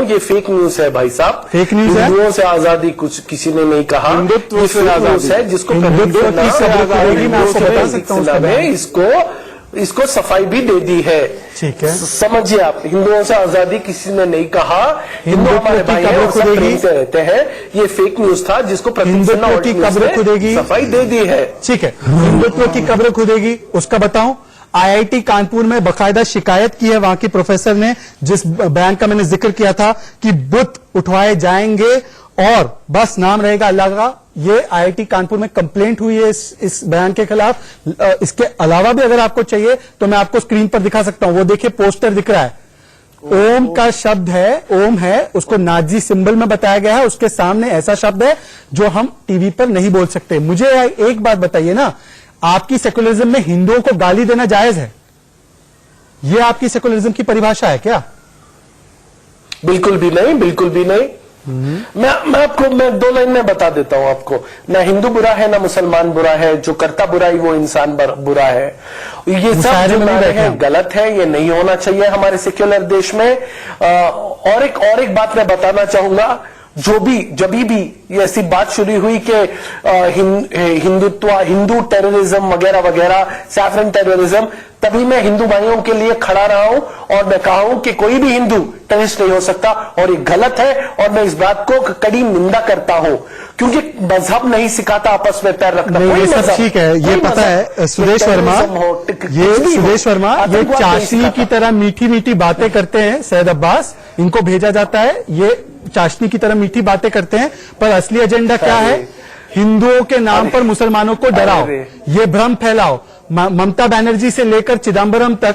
ये फेक न्यूज है भाई साहब। फेक न्यूज है? हिंदुओं से आजादी कुछ किसी ने नहीं कहा। हिंदुत्व से आजादी है जिसको हिंदुत्व की आजादी मैं आपको बता सकता हूँ, इसको सफाई भी दे दी है। ठीक है, समझिए आप, हिंदुओं से आजादी किसी ने नहीं कहा। हिंदू हमारे भाई कब्र खुदेगी से रहते हैं, ये फेक न्यूज था जिसको हिंदुत्व की कब्र खुदेगी, सफाई दे दी है। ठीक है, हिंदुत्व की कब्र खुदेगी, उसका बताऊं। आईआईटी कानपुर में बकायदा शिकायत की है वहां की प्रोफेसर ने, जिस बयान का मैंने जिक्र किया था कि बुत उठवाए जाएंगे और बस नाम रहेगा अल्लाह का। ये आईआईटी कानपुर में कंप्लेंट हुई है इस बयान के खिलाफ। इसके अलावा भी अगर आपको चाहिए तो मैं आपको स्क्रीन पर दिखा सकता हूं। वो देखिए, पोस्टर दिख रहा है, ओम का शब्द है, ओम है, उसको नाजी सिंबल में बताया गया है। उसके सामने ऐसा शब्द है जो हम टीवी पर नहीं बोल सकते। मुझे एक बात बताइए ना, आपकी सेकुलरिज्म में हिंदुओं को गाली देना जायज है? यह आपकी सेकुलरिज्म की परिभाषा है क्या? बिल्कुल भी नहीं, बिल्कुल भी नहीं। मैं 2 लाइन में बता देता हूं आपको। ना हिंदू बुरा है, ना मुसलमान बुरा है, जो करता बुराई वो इंसान बुरा है। ये सब जो नारे हैं गलत है, ये नहीं होना चाहिए हमारे सेक्युलर देश में। और एक बात मैं बताना चाहूंगा, जब भी ये ऐसी बात शुरू हुई कि हिंदू टेररिज्म वगैरह वगैरह, सैफरन टेररिज्म, तभी मैं हिंदू भाइयों के लिए खड़ा रहा हूं और मैं कहा हूं कि कोई भी हिंदू टेररिस्ट नहीं हो सकता, और ये गलत है। और मैं इस बात को कड़ी निंदा करता हूं, क्योंकि मजहब नहीं सिखाता आपस में पैर रखना। ये सब ठीक है, ये पता है सुरेश वर्मा, ये चाशनी की तरह मीठी मीठी बातें करते हैं सैयद अब्बास, इनको भेजा जाता है, ये चाशनी की तरह मीठी बातें करते हैं, पर असली एजेंडा क्या है? हिंदुओं के नाम पर मुसलमानों को डराओ, ये भ्रम फैलाओ। ममता बनर्जी से लेकर चिदम्बरम तक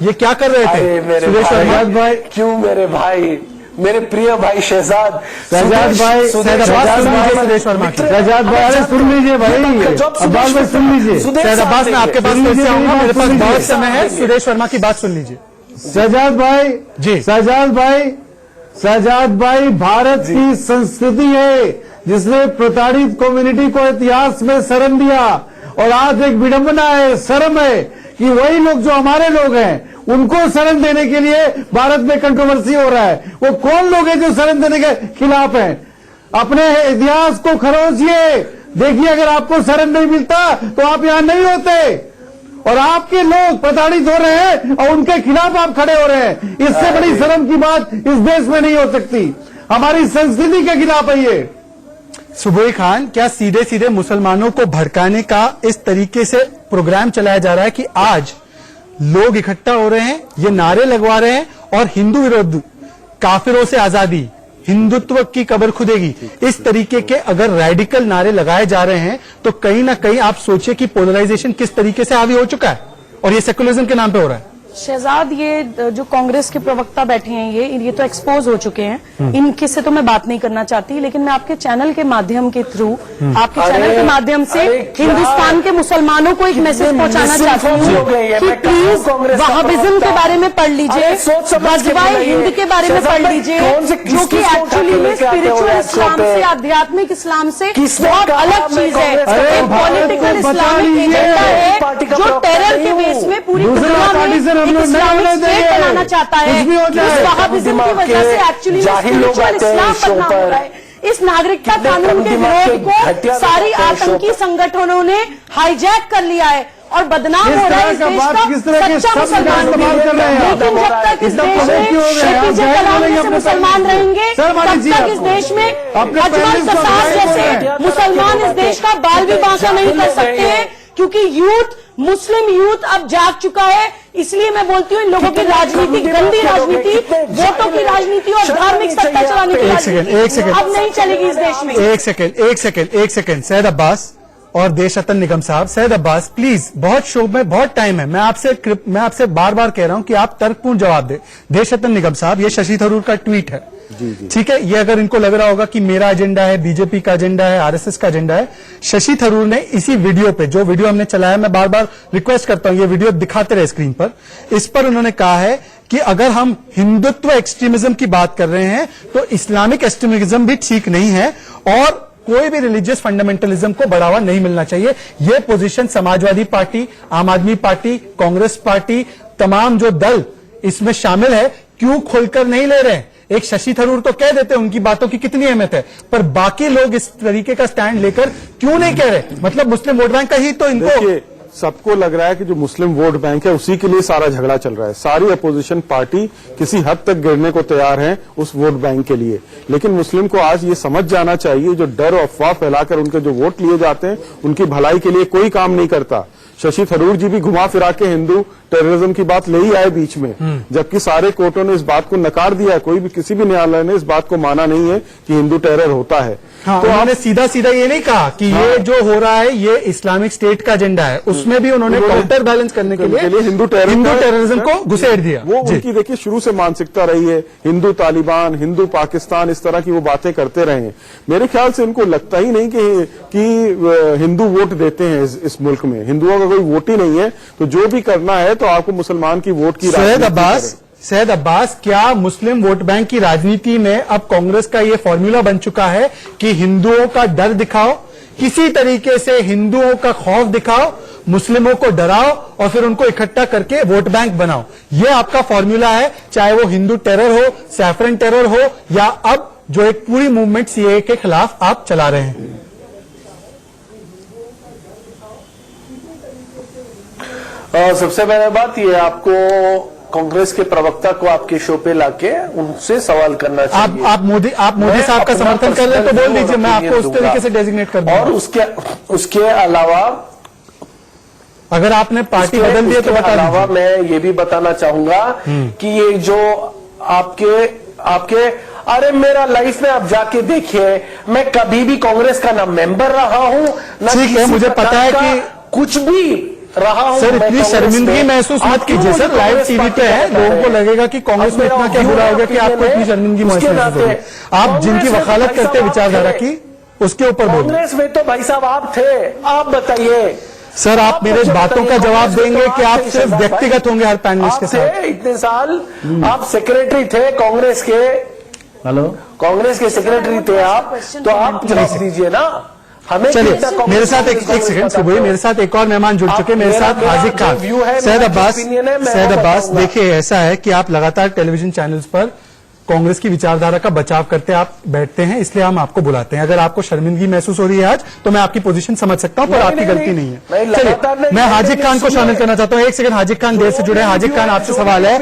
ये क्या कर रहे थे? सुरेश भाई, क्यों मेरे भाई, मेरे प्रिय भाई शहजाद भाई, सुरेश वर्मा की शहजाद भाई, अरे सुन लीजिए भाई, अब्बास भाई सुन लीजिए। सैयद अब्बास, मैं आपके पास कैसे आऊंगा, मेरे पास बहुत समय है। सुरेश वर्मा की बात सुन लीजिए। शहजाद भाई जी, शहजाद भाई, भारत की संस्कृति है जिसने प्रताड़ित कम्युनिटी को इतिहास में शरण दिया, और आज एक विडंबना है, शर्म है कि वही लोग जो हमारे लोग हैं उनको शरण देने के लिए भारत में कंट्रोवर्सी हो रहा है। वो कौन लोग हैं जो शरण देने के खिलाफ हैं? अपने इतिहास को खरोचिए, देखिए, अगर आपको शरण नहीं मिलता तो आप यहां नहीं होते, और आपके लोग प्रताड़ित हो रहे हैं और उनके खिलाफ आप खड़े हो रहे हैं। इससे बड़ी शर्म की बात इस देश में नहीं हो सकती। हमारी संस्कृति के खिलाफ है ये। सुबोई खान, क्या सीधे सीधे मुसलमानों को भड़काने का इस तरीके से प्रोग्राम चलाया जा रहा है कि आज लोग इकट्ठा हो रहे हैं, ये नारे लगवा रहे हैं, और हिंदू विरोध, काफिरों से आजादी, हिंदुत्व की कब्र खुदेगी, इस तरीके के अगर रेडिकल नारे लगाए जा रहे हैं तो कहीं ना कहीं आप सोचिए कि पोलराइजेशन किस तरीके से हावी हो चुका है, और ये सेकुलरिज्म के नाम पे हो रहा है। शहजाद, ये जो कांग्रेस के प्रवक्ता बैठे हैं ये तो एक्सपोज हो चुके हैं, इनके से तो मैं बात नहीं करना चाहती, लेकिन मैं आपके चैनल के माध्यम के थ्रू, आपके चैनल के माध्यम से हिंदुस्तान के मुसलमानों को एक मैसेज पहुंचाना चाहती हूँ कि प्लीज वहाबिज्म के बारे में पढ़ लीजिए, गजवाए हिंद के बारे में पढ़ लीजिए, जो कि एक्चुअली में स्पिरिचुअल इस्लाम से, आध्यात्मिक इस्लाम से बहुत अलग चीज है। एक पॉलिटिकल इस्लामिक एजेंडा है जो टेरर के बेस में पूरी दुनिया में इस्लामिक स्टेट बनाना चाहता है। इस वहाबिज्म की वजह से एक्चुअली स्पिरिचुअल इस्लाम बनना हो रहा है। इस नागरिकता कानून के विरोध को सारी आतंकी संगठनों ने हाईजैक कर लिया है और बदनाम हो रहा है इस देश का सच्चा मुसलमान। लेकिन जब तक इस देश में एपीजे कलाम जैसे मुसलमान रहेंगे, तब तक इस देश में अजमल कसाब जैसे मुसलमान इस देश का बाल भी बांका नहीं कर सकते हैं, क्योंकि यूथ, मुस्लिम यूथ अब जाग चुका है। इसलिए मैं बोलती हूँ इन लोगों की राजनीति, गंदी राजनीति, वोटों की राजनीति और धार्मिक सत्ता चलाने की राजनीति अब नहीं चलेगी इस देश में। एक सेकंड सैयद अब्बास और देशरत्न निगम साहब, सैयद अब्बास प्लीज, बहुत शो में बहुत टाइम है, मैं आपसे बार बार कह रहा हूं कि आप तर्कपूर्ण जवाब दे। देशरत्न निगम साहब, ये शशि थरूर का ट्वीट है, ठीक है, ये अगर इनको लग रहा होगा कि मेरा एजेंडा है, बीजेपी का एजेंडा है, आरएसएस का एजेंडा है, शशि थरूर ने इसी वीडियो पे, जो वीडियो हमने चलाया, मैं बार बार रिक्वेस्ट करता हूं ये वीडियो दिखाते रहे स्क्रीन पर, इस पर उन्होंने कहा है कि अगर हम हिंदुत्व एक्सट्रीमिज्म की बात कर रहे हैं तो इस्लामिक एक्सट्रीमिज्म भी ठीक नहीं है और कोई भी रिलीजियस फंडामेंटलिज्म को बढ़ावा नहीं मिलना चाहिए। यह पोजीशन समाजवादी पार्टी, आम आदमी पार्टी, कांग्रेस पार्टी, तमाम जो दल इसमें शामिल है, क्यों खोलकर नहीं ले रहे हैं? एक शशि थरूर तो कह देते हैं, उनकी बातों की कितनी अहमियत है, पर बाकी लोग इस तरीके का स्टैंड लेकर क्यों नहीं कह रहे? मतलब मुस्लिम वोट बैंक का ही तो इनको, सबको लग रहा है कि जो मुस्लिम वोट बैंक है उसी के लिए सारा झगड़ा चल रहा है। सारी अपोजिशन पार्टी किसी हद तक गिरने को तैयार है उस वोट बैंक के लिए, लेकिन मुस्लिम को आज ये समझ जाना चाहिए, जो डर और अफवाह फैलाकर उनके जो वोट लिए जाते हैं उनकी भलाई के लिए कोई काम नहीं करता। शशि थरूर जी भी घुमा फिरा के हिंदू टेररिज्म की बात ले ही आए बीच में, जबकि सारे कोर्टों ने इस बात को नकार दिया है। कोई भी, किसी भी न्यायालय ने इस बात को माना नहीं है कि हिंदू टेरर होता है। हाँ, तो उन्होंने सीधा सीधा ये नहीं कहा कि ये जो हो रहा है ये इस्लामिक स्टेट का एजेंडा है, उसमें भी उन्होंने काउंटर बैलेंस करने के लिए हिंदू टेररिज्म को घुसेड़ दिया। वो उनकी देखिए शुरू से मानसिकता रही है, हिंदू तालिबान, हिंदू पाकिस्तान, इस तरह की वो बातें करते रहे हैं। मेरे ख्याल से इनको लगता ही नहीं कि हिंदू वोट देते हैं इस मुल्क में। हिंदुओं का कोई वोट ही नहीं है, तो जो भी करना है तो आपको मुसलमान की वोट की सैयद अब्बास, क्या मुस्लिम वोट बैंक की राजनीति में अब कांग्रेस का ये फॉर्मूला बन चुका है कि हिंदुओं का डर दिखाओ, किसी तरीके से हिंदुओं का खौफ दिखाओ, मुस्लिमों को डराओ और फिर उनको इकट्ठा करके वोट बैंक बनाओ? ये आपका फॉर्मूला है, चाहे वो हिंदू टेरर हो, सैफरन टेरर हो, या अब जो एक पूरी मूवमेंट सीएए के खिलाफ आप चला रहे हैं। सबसे पहले बात ये, आपको कांग्रेस के प्रवक्ता को आपके शो पे लाके उनसे सवाल करना चाहिए। आप मोदी साहब का समर्थन कर रहे हैं तो बोल दीजिए, मैं आपको उस तरीके से डेजिग्नेट कर दूंगा। और उसके अलावा अगर आपने पार्टी बदल दी तो बता दीजिए। मैं ये भी बताना चाहूंगा कि ये जो आपके अरे मेरा लाइफ में आप जाके देखिए, मैं कभी भी कांग्रेस का ना मेंबर रहा हूं, ना ठीक है, मुझे पता है कि कुछ भी रहा हूं। सर, इतनी शर्मिंदगी महसूस मत कीजिए सर, लाइव टीवी पे है, लोगों को लगेगा कि कांग्रेस में इतना क्या बुरा हो गया कि आपको इतनी शर्मिंदगी महसूस हो रही। आप जिनकी वकालत करते विचारधारा की, उसके ऊपर बोलिए। कांग्रेस में तो भाई साहब आप थे, आप बताइए सर, आप मेरे बातों का जवाब देंगे कि आप सिर्फ व्यक्तिगत होंगे हर पैनलिस्ट के साथ? इतने साल आप सेक्रेटरी थे कांग्रेस के, कांग्रेस के सेक्रेटरी थे आप, तो आप जवाब दीजिए ना हमें। चलिए, मेरे साथ एक सेकंड सुबह, मेरे साथ एक और मेहमान जुड़ चुके, मेरे साथ हाजिक खान। सैयद अब्बास, देखिए ऐसा है कि आप लगातार टेलीविजन चैनल्स पर कांग्रेस की विचारधारा का बचाव करते आप बैठते हैं, इसलिए हम आपको बुलाते हैं। अगर आपको शर्मिंदगी महसूस हो रही है आज, तो मैं आपकी पोजीशन समझ सकता हूं, पर आपकी गलती नहीं है। चलिए, मैं हाजिक खान को शामिल करना चाहता हूं। एक सेकंड, हाजिक खान देर से जुड़े हैं। हाजिक खान, आपसे सवाल है,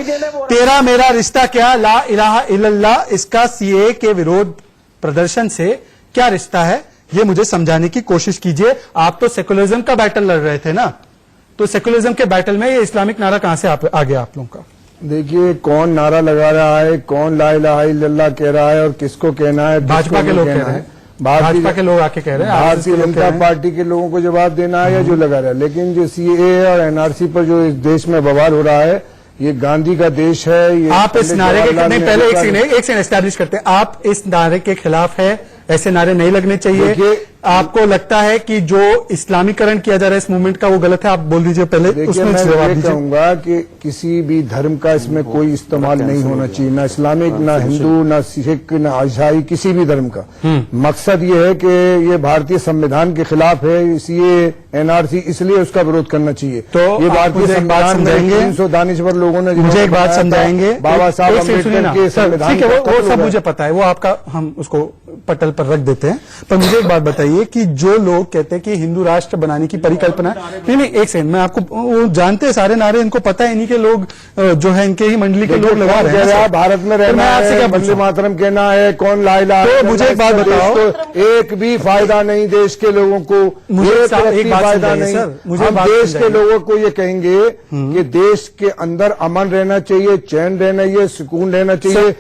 तेरा मेरा रिश्ता क्या, ला इलाहा इल्लल्लाह, इसका सीएए के विरोध प्रदर्शन से क्या रिश्ता है, ये मुझे समझाने की कोशिश कीजिए। आप तो सेकुलरिज्म का बैटल लड़ रहे थे ना, तो सेकुलरिज्म के बैटल में ये इस्लामिक नारा कहां से आ गया आप लोगों का? देखिए, कौन नारा लगा रहा है, कौन ला इलाहा इल्लल्लाह कह रहा है और किसको कहना है? भाजपा के लोग कह रहे हैं, भाजपा के लोग आके कह रहे हैं, भारतीय जनता पार्टी के लोगों को जवाब देना है या जो लगा रहा है। लेकिन जो सीएए और एनआरसी पर जो इस देश में बवाल हो रहा है, ये गांधी का देश है। ये आप इस पंडित नारे के जवाहरलाल नहीं, नेहरू पहले का- एक सेकंड एस्टैब्लिश करते हैं। आप इस नारे के खिलाफ है, ऐसे नारे नहीं लगने चाहिए। देखिए, आपको लगता है कि जो इस्लामीकरण किया जा रहा है इस मूवमेंट का वो गलत है? आप बोल दीजिए पहले, देखिए, उसमें मैं जवाब ये दीजिए। कहूंगा कि किसी भी धर्म का इसमें कोई इस्तेमाल नहीं होना चाहिए, ना इस्लामिक, ना हिंदू, ना सिख, ना ईसाई, किसी भी धर्म का। मकसद ये है कि ये भारतीय संविधान के खिलाफ है, इसलिए एनआरसी, इसलिए उसका विरोध करना चाहिए। तो ये आप भारतीय मुझे एक बात संविधान में समझाएंगे? 300 दानिश्वर लोगों ने मुझे एक बात समझाएंगे? बाबा साहब एक सेकंड सुनिए अम्बेडकर ना। के सर, संविधान ठीक है, का वो कत्ल सब हुआ। मुझे पता है, वो आपका, हम उसको पटल पर रख देते हैं। पर मुझे एक बात बताइए कि जो लोग कहते हैं कि हिंदू राष्ट्र बनाने की परिकल्पना, नहीं नहीं, एक सेकंड, मैं आपको, वो जानते हैं सारे नारे, इनको पता है, इन्हीं के लोग जो है, इनके ही मंडली के लोग लगा रहे हैं। भारत में तो रहना मैं आपसे है, क्या वंदे पूछूं? मातरम कहना है, कौन ला इलाहा तो इल्लल्लाह, मुझे एक बात इससे देश बताओ। को एक भी फायदा नहीं देश के लोगों को, मुझे एक एक रत्ती बात फायदा समझाइए नहीं। सर, मुझे हम बात देश के समझाइए। लोगों को ये कहेंगे कि देश के अंदर अमन रहना चाहिए, चैन रहना चाहिए, सुकून रहना चाहिए,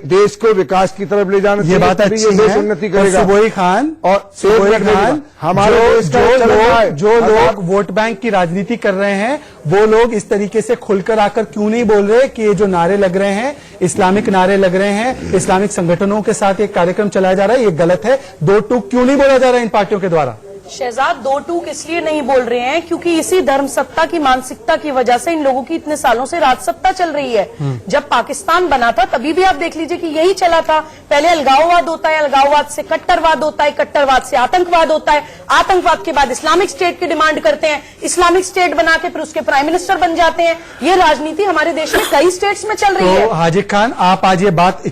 देश को विकास की तरफ ले जाना चाहिए। ये बात तभी अच्छी देश है। उन्नति और करेगा। सुबोई खान और सुबोई एक मिनट खान, हमारे देश का चल रहा है। जो लोग वोट बैंक की राजनीति कर रहे हैं, वो लोग इस तरीके से खुलकर आकर क्यों नहीं बोल रहे कि ये जो नारे लग रहे हैं, इस्लामिक नारे लग रहे हैं, इस्लामिक संगठनों के साथ एक कार्यक्रम चलाया जा रहा है, ये गलत है। दो टूक क्यों नहीं बोला जा रहा है इन पार्टियों के द्वारा? शहजाद, दो टूक इसलिए नहीं बोल रहे हैं क्योंकि इसी धर्म सत्ता की मानसिकता की वजह से इन लोगों की इतने सालों से राज सत्ता चल रही है। जब पाकिस्तान बना था तभी भी आप देख लीजिए कि यही चला था। पहले अलगाववाद होता है, अलगाववाद से कट्टरवाद होता है, कट्टरवाद से आतंकवाद होता है, आतंकवाद के बाद इस्लामिक स्टेट की डिमांड करते हैं, इस्लामिक स्टेट बना के फिर उसके प्राइम मिनिस्टर बन जाते हैं। ये राजनीति हमारे देश में कई स्टेट्स में चल रही है। तो हाजिर खान, आप आज ये बात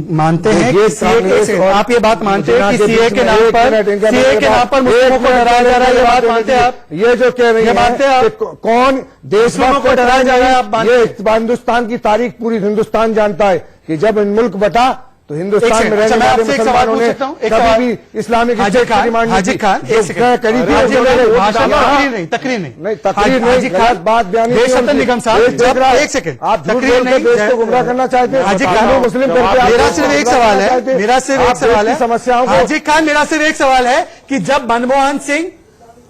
मानते हैं ये कि CA के, और- आप ये बात मानते हैं कि के CA बीच के में नाम एक पर, मिनट, इनका CA के नाम पर मुस्लिमों को डराया जा रहा है, ये बात मानते हैं आप? ये जो कह रही ये मानते हैं आप? कि कौन मुस्लिमों देशभक्त को डराया जा रहा है, आप मानते ये हैं? हिंदुस्तान की तारीख पूरी हिंदुस्तान जानता है कि जब मुल्क बटा तो एक हिंदुस्तान सेकंड, में अच्छा, रहने मैं वाले आपसे एक सवाल मुसलमानों पूछ ने सकता हूं? एक सवाल। कभी भी इस्लामिक हाजिर स्टेट की खान, डिमांड हाजिर खान, एक जो सेकंड, करी थी हाजिर उन्होंने खान, वोट भाषण में डाला। तकरीर नहीं, तकरीर नहीं, नहीं, तकरीर नहीं, हाजिर गलत खान, बात बयानी नहीं देशरत्न होती। निगम साहब, देश देख रहा है। एक सेकंड, आप झूठ तकरीर बोल के नहीं, देश को गुमराह करना चाहते हैं। हाजिर हिंदू खान, मुस्लिम करके आप मेरा देश को सिर्फ एक गुमराह सवाल करना है, चाहते हैं। मेरा सिर्फ आप एक सवाल देश है, की समस्याओं को हाजिर खान, मेरा सिर्फ एक सवाल है कि जब मनमोहन सिंह,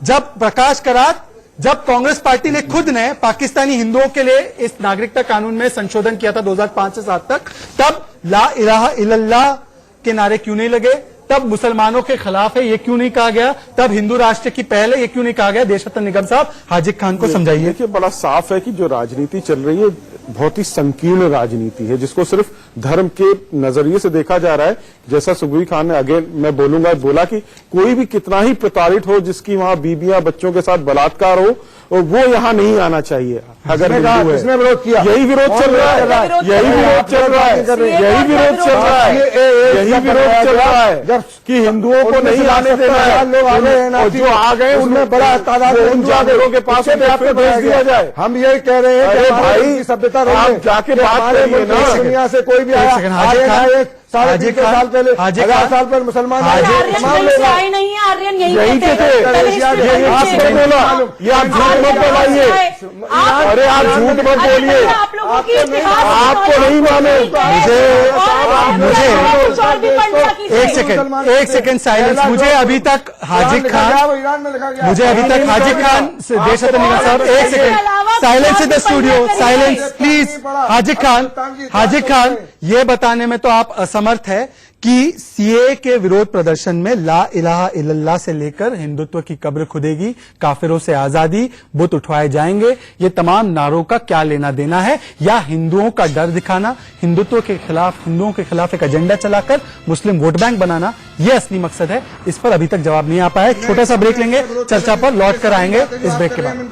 जब प्रकाश करात, जब कांग्रेस पार्टी ने खुद ने पाकिस्तानी हिंदुओं के लिए इस नागरिकता कानून में संशोधन किया था 2005 से 7 तक, तब ला इलाहा इल्लल्लाह के नारे क्यों नहीं लगे? तब मुसलमानों के खिलाफ है ये क्यों नहीं कहा गया? तब हिंदू राष्ट्र की पहल है ये क्यों नहीं कहा गया? देशरत्न निगम साहब, हाजिर खान को समझाइए। देखिए, बड़ा साफ है कि जो राजनीति चल रही है बहुत ही संकीर्ण राजनीति है, जिसको सिर्फ धर्म के नजरिए से देखा जा रहा है। जैसा सुबोई खान ने अगेन मैं बोला कि कोई भी कितना ही प्रताड़ित हो, जिसकी वहां बीबियां बच्चों के साथ बलात्कार हो, और वो यहाँ नहीं आना चाहिए अगर हिंदू है। किसने विरोध किया? यही विरोध चल रहा है, यही विरोध चल रहा है, यही विरोध चल रहा है, यही विरोध चल रहा है जब कि हिंदुओं को नहीं आने देना है। लोग आ गए हैं, और जो आ गए उनमें बड़ा तादाद में उन हिंदू आ गए। जानवरों के पास उससे भी आपको भेज दिया जाए। हम यही कह रहे हैं अरे कि हमारे भाई, मुल्क की सभ्यता आप रही है। जाके कि बात हमारे करिए मुल्क ना। में दुनिया से कोई भी एक आया, सेकंड, हाजिर आए खान, ना, एक साढ़े हाजिर 300 साल पहले, हाजिर 1000 खान, साल पहले मुसलमान हाजिर- आए, आर्यन तमाम कहीं लोग से आए। आए नहीं है, आर्यन यही यही कहते कहते हैं। हैं। पहले यही हिस्ट्री आपने पढ़िए। बोला, ये आप झूठ मत बोलाइए। अरे आप झूठ मत बोलिए, आप लोगों की इतिहास आपको नहीं मालूम। एक सेकंड साइलेंस। मुझे अभी तक हाजिर खान, ईरान में लिखा गया। मुझे अभी तक हाजिर खान, देशरत्न निगम साहब, एक second, silence in the studio, silence please. हाजिर खान, ये बताने में तो आप असमर्थ है कि सीए के विरोध प्रदर्शन में ला इलाहा इल्लल्लाह से लेकर हिंदुत्व की कब्र खुदेगी, काफिरों से आजादी, बुत उठवाए जाएंगे, ये तमाम नारों का क्या लेना देना है? या हिंदुओं का डर दिखाना, हिंदुत्व के खिलाफ, हिंदुओं के खिलाफ एक एजेंडा चलाकर मुस्लिम वोट बैंक बनाना, ये असली मकसद है? इस पर अभी तक जवाब नहीं आ पाया है। छोटा सा ब्रेक लेंगे, चर्चा पर लौट कर आएंगे इस ब्रेक के बाद।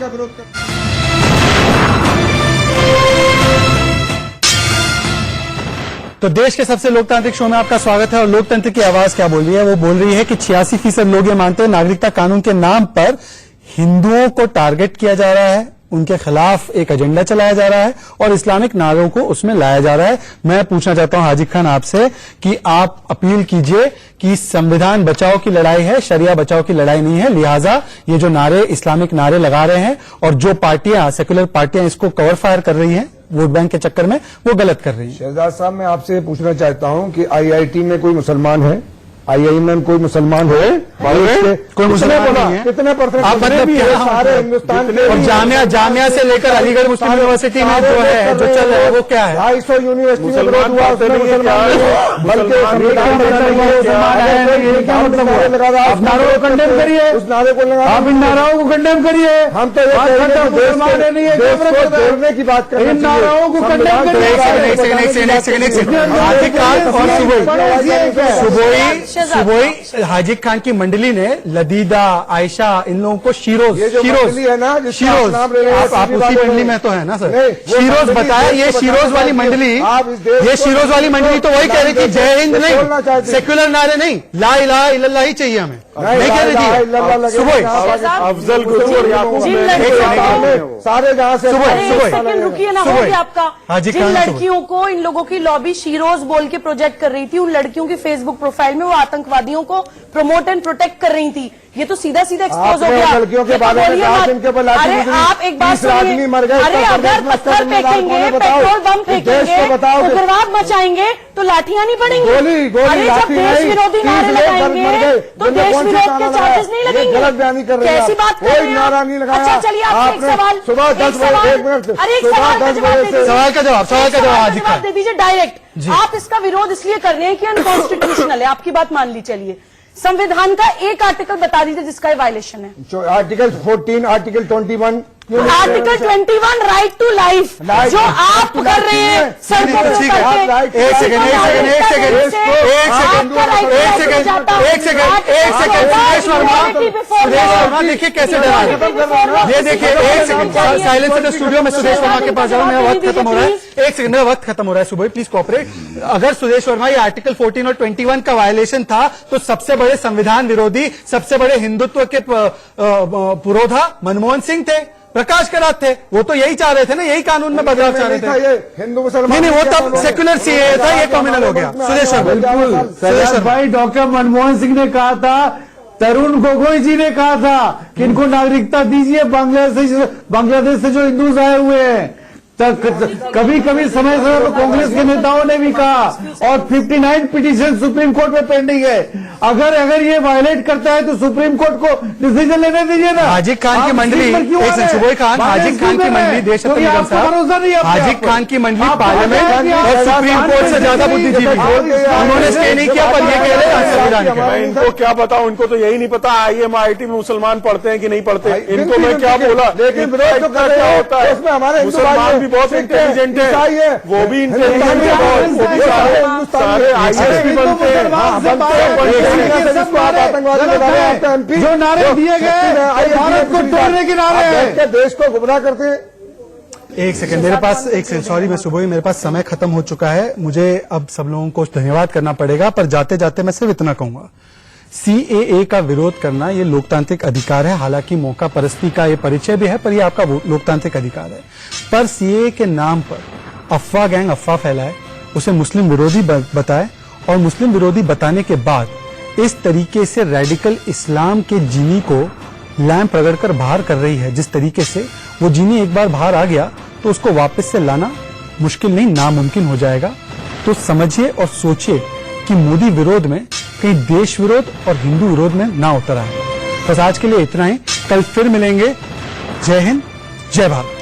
तो देश के सबसे लोकतांत्रिक शो में आपका स्वागत है। और लोकतंत्र की आवाज क्या बोल रही है? वो बोल रही है कि 86% लोग ये मानते हैं नागरिकता कानून के नाम पर हिंदुओं को टारगेट किया जा रहा है, उनके खिलाफ एक एजेंडा चलाया जा रहा है और इस्लामिक नारों को उसमें लाया जा रहा है। मैं पूछना चाहता हूं हाजिर खान आपसे कि आप अपील कीजिए कि संविधान बचाओ की लड़ाई है, शरिया बचाओ की लड़ाई नहीं है, लिहाजा ये जो नारे, इस्लामिक नारे लगा रहे हैं और जो पार्टियां, सेक्युलर पार्टियां इसको कवर फायर कर रही हैं वोट बैंक के चक्कर में, वो गलत कर रही है। शहजाद साहब, मैं आपसे पूछना चाहता हूं कि आईआईटी में कोई मुसलमान है? IIM में कोई मुसलमान है? कोई मुसलमान नहीं है। कितने परसेंट? आप मतलब भी क्या है सारे हिंदुस्तान के। और जामिया से लेकर अलीगढ़ मुस्लिम यूनिवर्सिटी में जो है, जो चल रहा है, वो क्या है? 250 यूनिवर्सिटी में विरोध हुआ, उसमें मुसलमान बल्कि क्या मतलब हुआ? आप नारों को कंडेम करिए, उस नारे को लगा, आप इन नाराओं को कंडेम करिए। हम तो मुसलमान नहीं है, जोड़ने की बात करें, इन नाराओं को कंडेम करिए। सुबह हाजी खान की मंडली ने लदीदा, आयशा, इन लोगों को शिरोज है ना, आप उसी मंडली में तो है ना सर? शिरोज बताया, ये शिरोज वाली मंडली, ये शिरोज वाली मंडली तो वही कह रही थी जय हिंद नहीं, सेक्युलर नारे नहीं, ला इलाहा इल्लल्लाह ही चाहिए हमें, नहीं कह रही थी सुबह अफजल गुरु और याकूब सारे जहां से सेकंड रुकिए ना, हो गया आपका। जिन लड़कियों को इन लोगों की लॉबी शीरोज बोल के प्रोजेक्ट कर रही थी, उन लड़कियों की फेसबुक प्रोफाइल में वो आतंकवादियों को प्रमोट एंड प्रोटेक्ट कर रही थी। ये तो सीधा सीधा एक्सपोज हो गया। लड़कियों के बारे में अरे आप एक बात सुनिए, अरे अगर पत्थर फेंकेंगे, पेट्रोल बम फेंकेंगे, उग्रवाद मचाएंगे तो लाठियां नहीं पड़ेंगी। अरे जब देश विरोधी नारे लगाएंगे तो देश विरोध के चार्जेस नहीं लगेंगे। गलत बयानी कर रहे हैं, कैसी बात कर रहे हैं? नारा नहीं लगाया। अच्छा चलिए आपसे एक सवाल, सुबह 10 बजे, 1 मिनट, अरे एक सवाल का जवाब दे दीजिए, सवाल का जवाब दे दीजिए डायरेक्ट। आप इसका विरोध इसलिए कर रहे हैं कि अनकॉन्स्टिट्यूशनल है, आपकी बात मान ली। चलिए संविधान का एक आर्टिकल बता दीजिए जिसका वायलेशन है। Article 14, article 21, article 21 right to life जो आप कर रहे हैं सड़कों पर देखिए कैसे डरा रहे। ये देखिए, एक second silence in the studio में सुदेश वर्मा के पास जाऊं, मेरा वक्त खत्म हो रहा है। एक सेकंड, मेरा वक्त खत्म हो रहा है। सुबह प्लीज कोऑपरेट। अगर सुदेश वर्मा ये आर्टिकल 14 और 21 का वायलेशन था तो सबसे बड़े संविधान विरोधी, सबसे बड़े हिंदुत्व के पुरोधा मनमोहन सिंह थे, प्रकाश करात थे। वो तो यही चाह रहे थे ना, यही कानून में बदलाव चाह रहे थे। हिंदू मुसलमान नहीं, वो तब सेक्युलर सीए था, ये कम्युनल हो गया। सुदेश वर्मा भाई, डॉक्टर मनमोहन सिंह ने कहा था, तरुण गोगोई जी ने कहा था कि इनको नागरिकता दीजिए, बांग्लादेश से जो हिंदूज आए हुए हैं। कभी कभी समय समय पर कांग्रेस के नेताओं ने भी कहा, और 59 पिटीशन सुप्रीम कोर्ट में पेंडिंग है। अगर ये वायलेट करता है तो सुप्रीम कोर्ट को डिसीजन लेने दीजिए ना। हाजिक खान की मंडली, सुबोई खान, हाजिक खान की मंडली, देश भरोसा नहीं है। हाजिक खान की मंडली पार्लियामेंट और सुप्रीम कोर्ट से ज्यादा बुद्धिजीवी, उन्होंने स्टे नहीं किया, पर ये कह रहे हैं संविधान के। इनको क्या बताऊं, इनको तो यही नहीं पता IMIT में मुसलमान पढ़ते हैं कि नहीं पढ़ते। इनको मैं क्या बोला, लेकिन विरोध तो कर क्या होता है, उसमें हमारे मुसलमान भी बहुत इंटेलिजेंट है, वो भी इंटेलिजेंट है, सारे IAS भी बनते हैं, जो नारे दिए गए भारत को तोड़ने के नारे हैं, देश को गुमराह करते हैं। एक सेकंड, मेरे पास एक सेकंड, सॉरी मैं सुबह ही, मेरे पास समय खत्म हो चुका है। मुझे अब सब लोगों को धन्यवाद करना पड़ेगा, पर जाते जाते मैं सिर्फ इतना कहूंगा, CAA का विरोध करना ये लोकतांत्रिक अधिकार है। हालांकि मौका परस्ती का ये परिचय भी है, पर ये आपका लोकतांत्रिक अधिकार है। पर CAA के नाम पर अफवाह गैंग अफवाह फैलाए, उसे मुस्लिम विरोधी बताए, और मुस्लिम विरोधी बताने के बाद इस तरीके से रेडिकल इस्लाम के जीनी को लैंप रगड़कर बाहर कर रही है। जिस तरीके से वो जीनी एक बार बाहर आ गया तो उसको वापस से लाना मुश्किल नहीं, नामुमकिन हो जाएगा। तो समझिए और सोचिए कि मोदी विरोध में कहीं देश विरोध और हिंदू विरोध में ना उतर आए। बस आज के लिए इतना ही, कल फिर मिलेंगे। जय हिंद, जय भारत।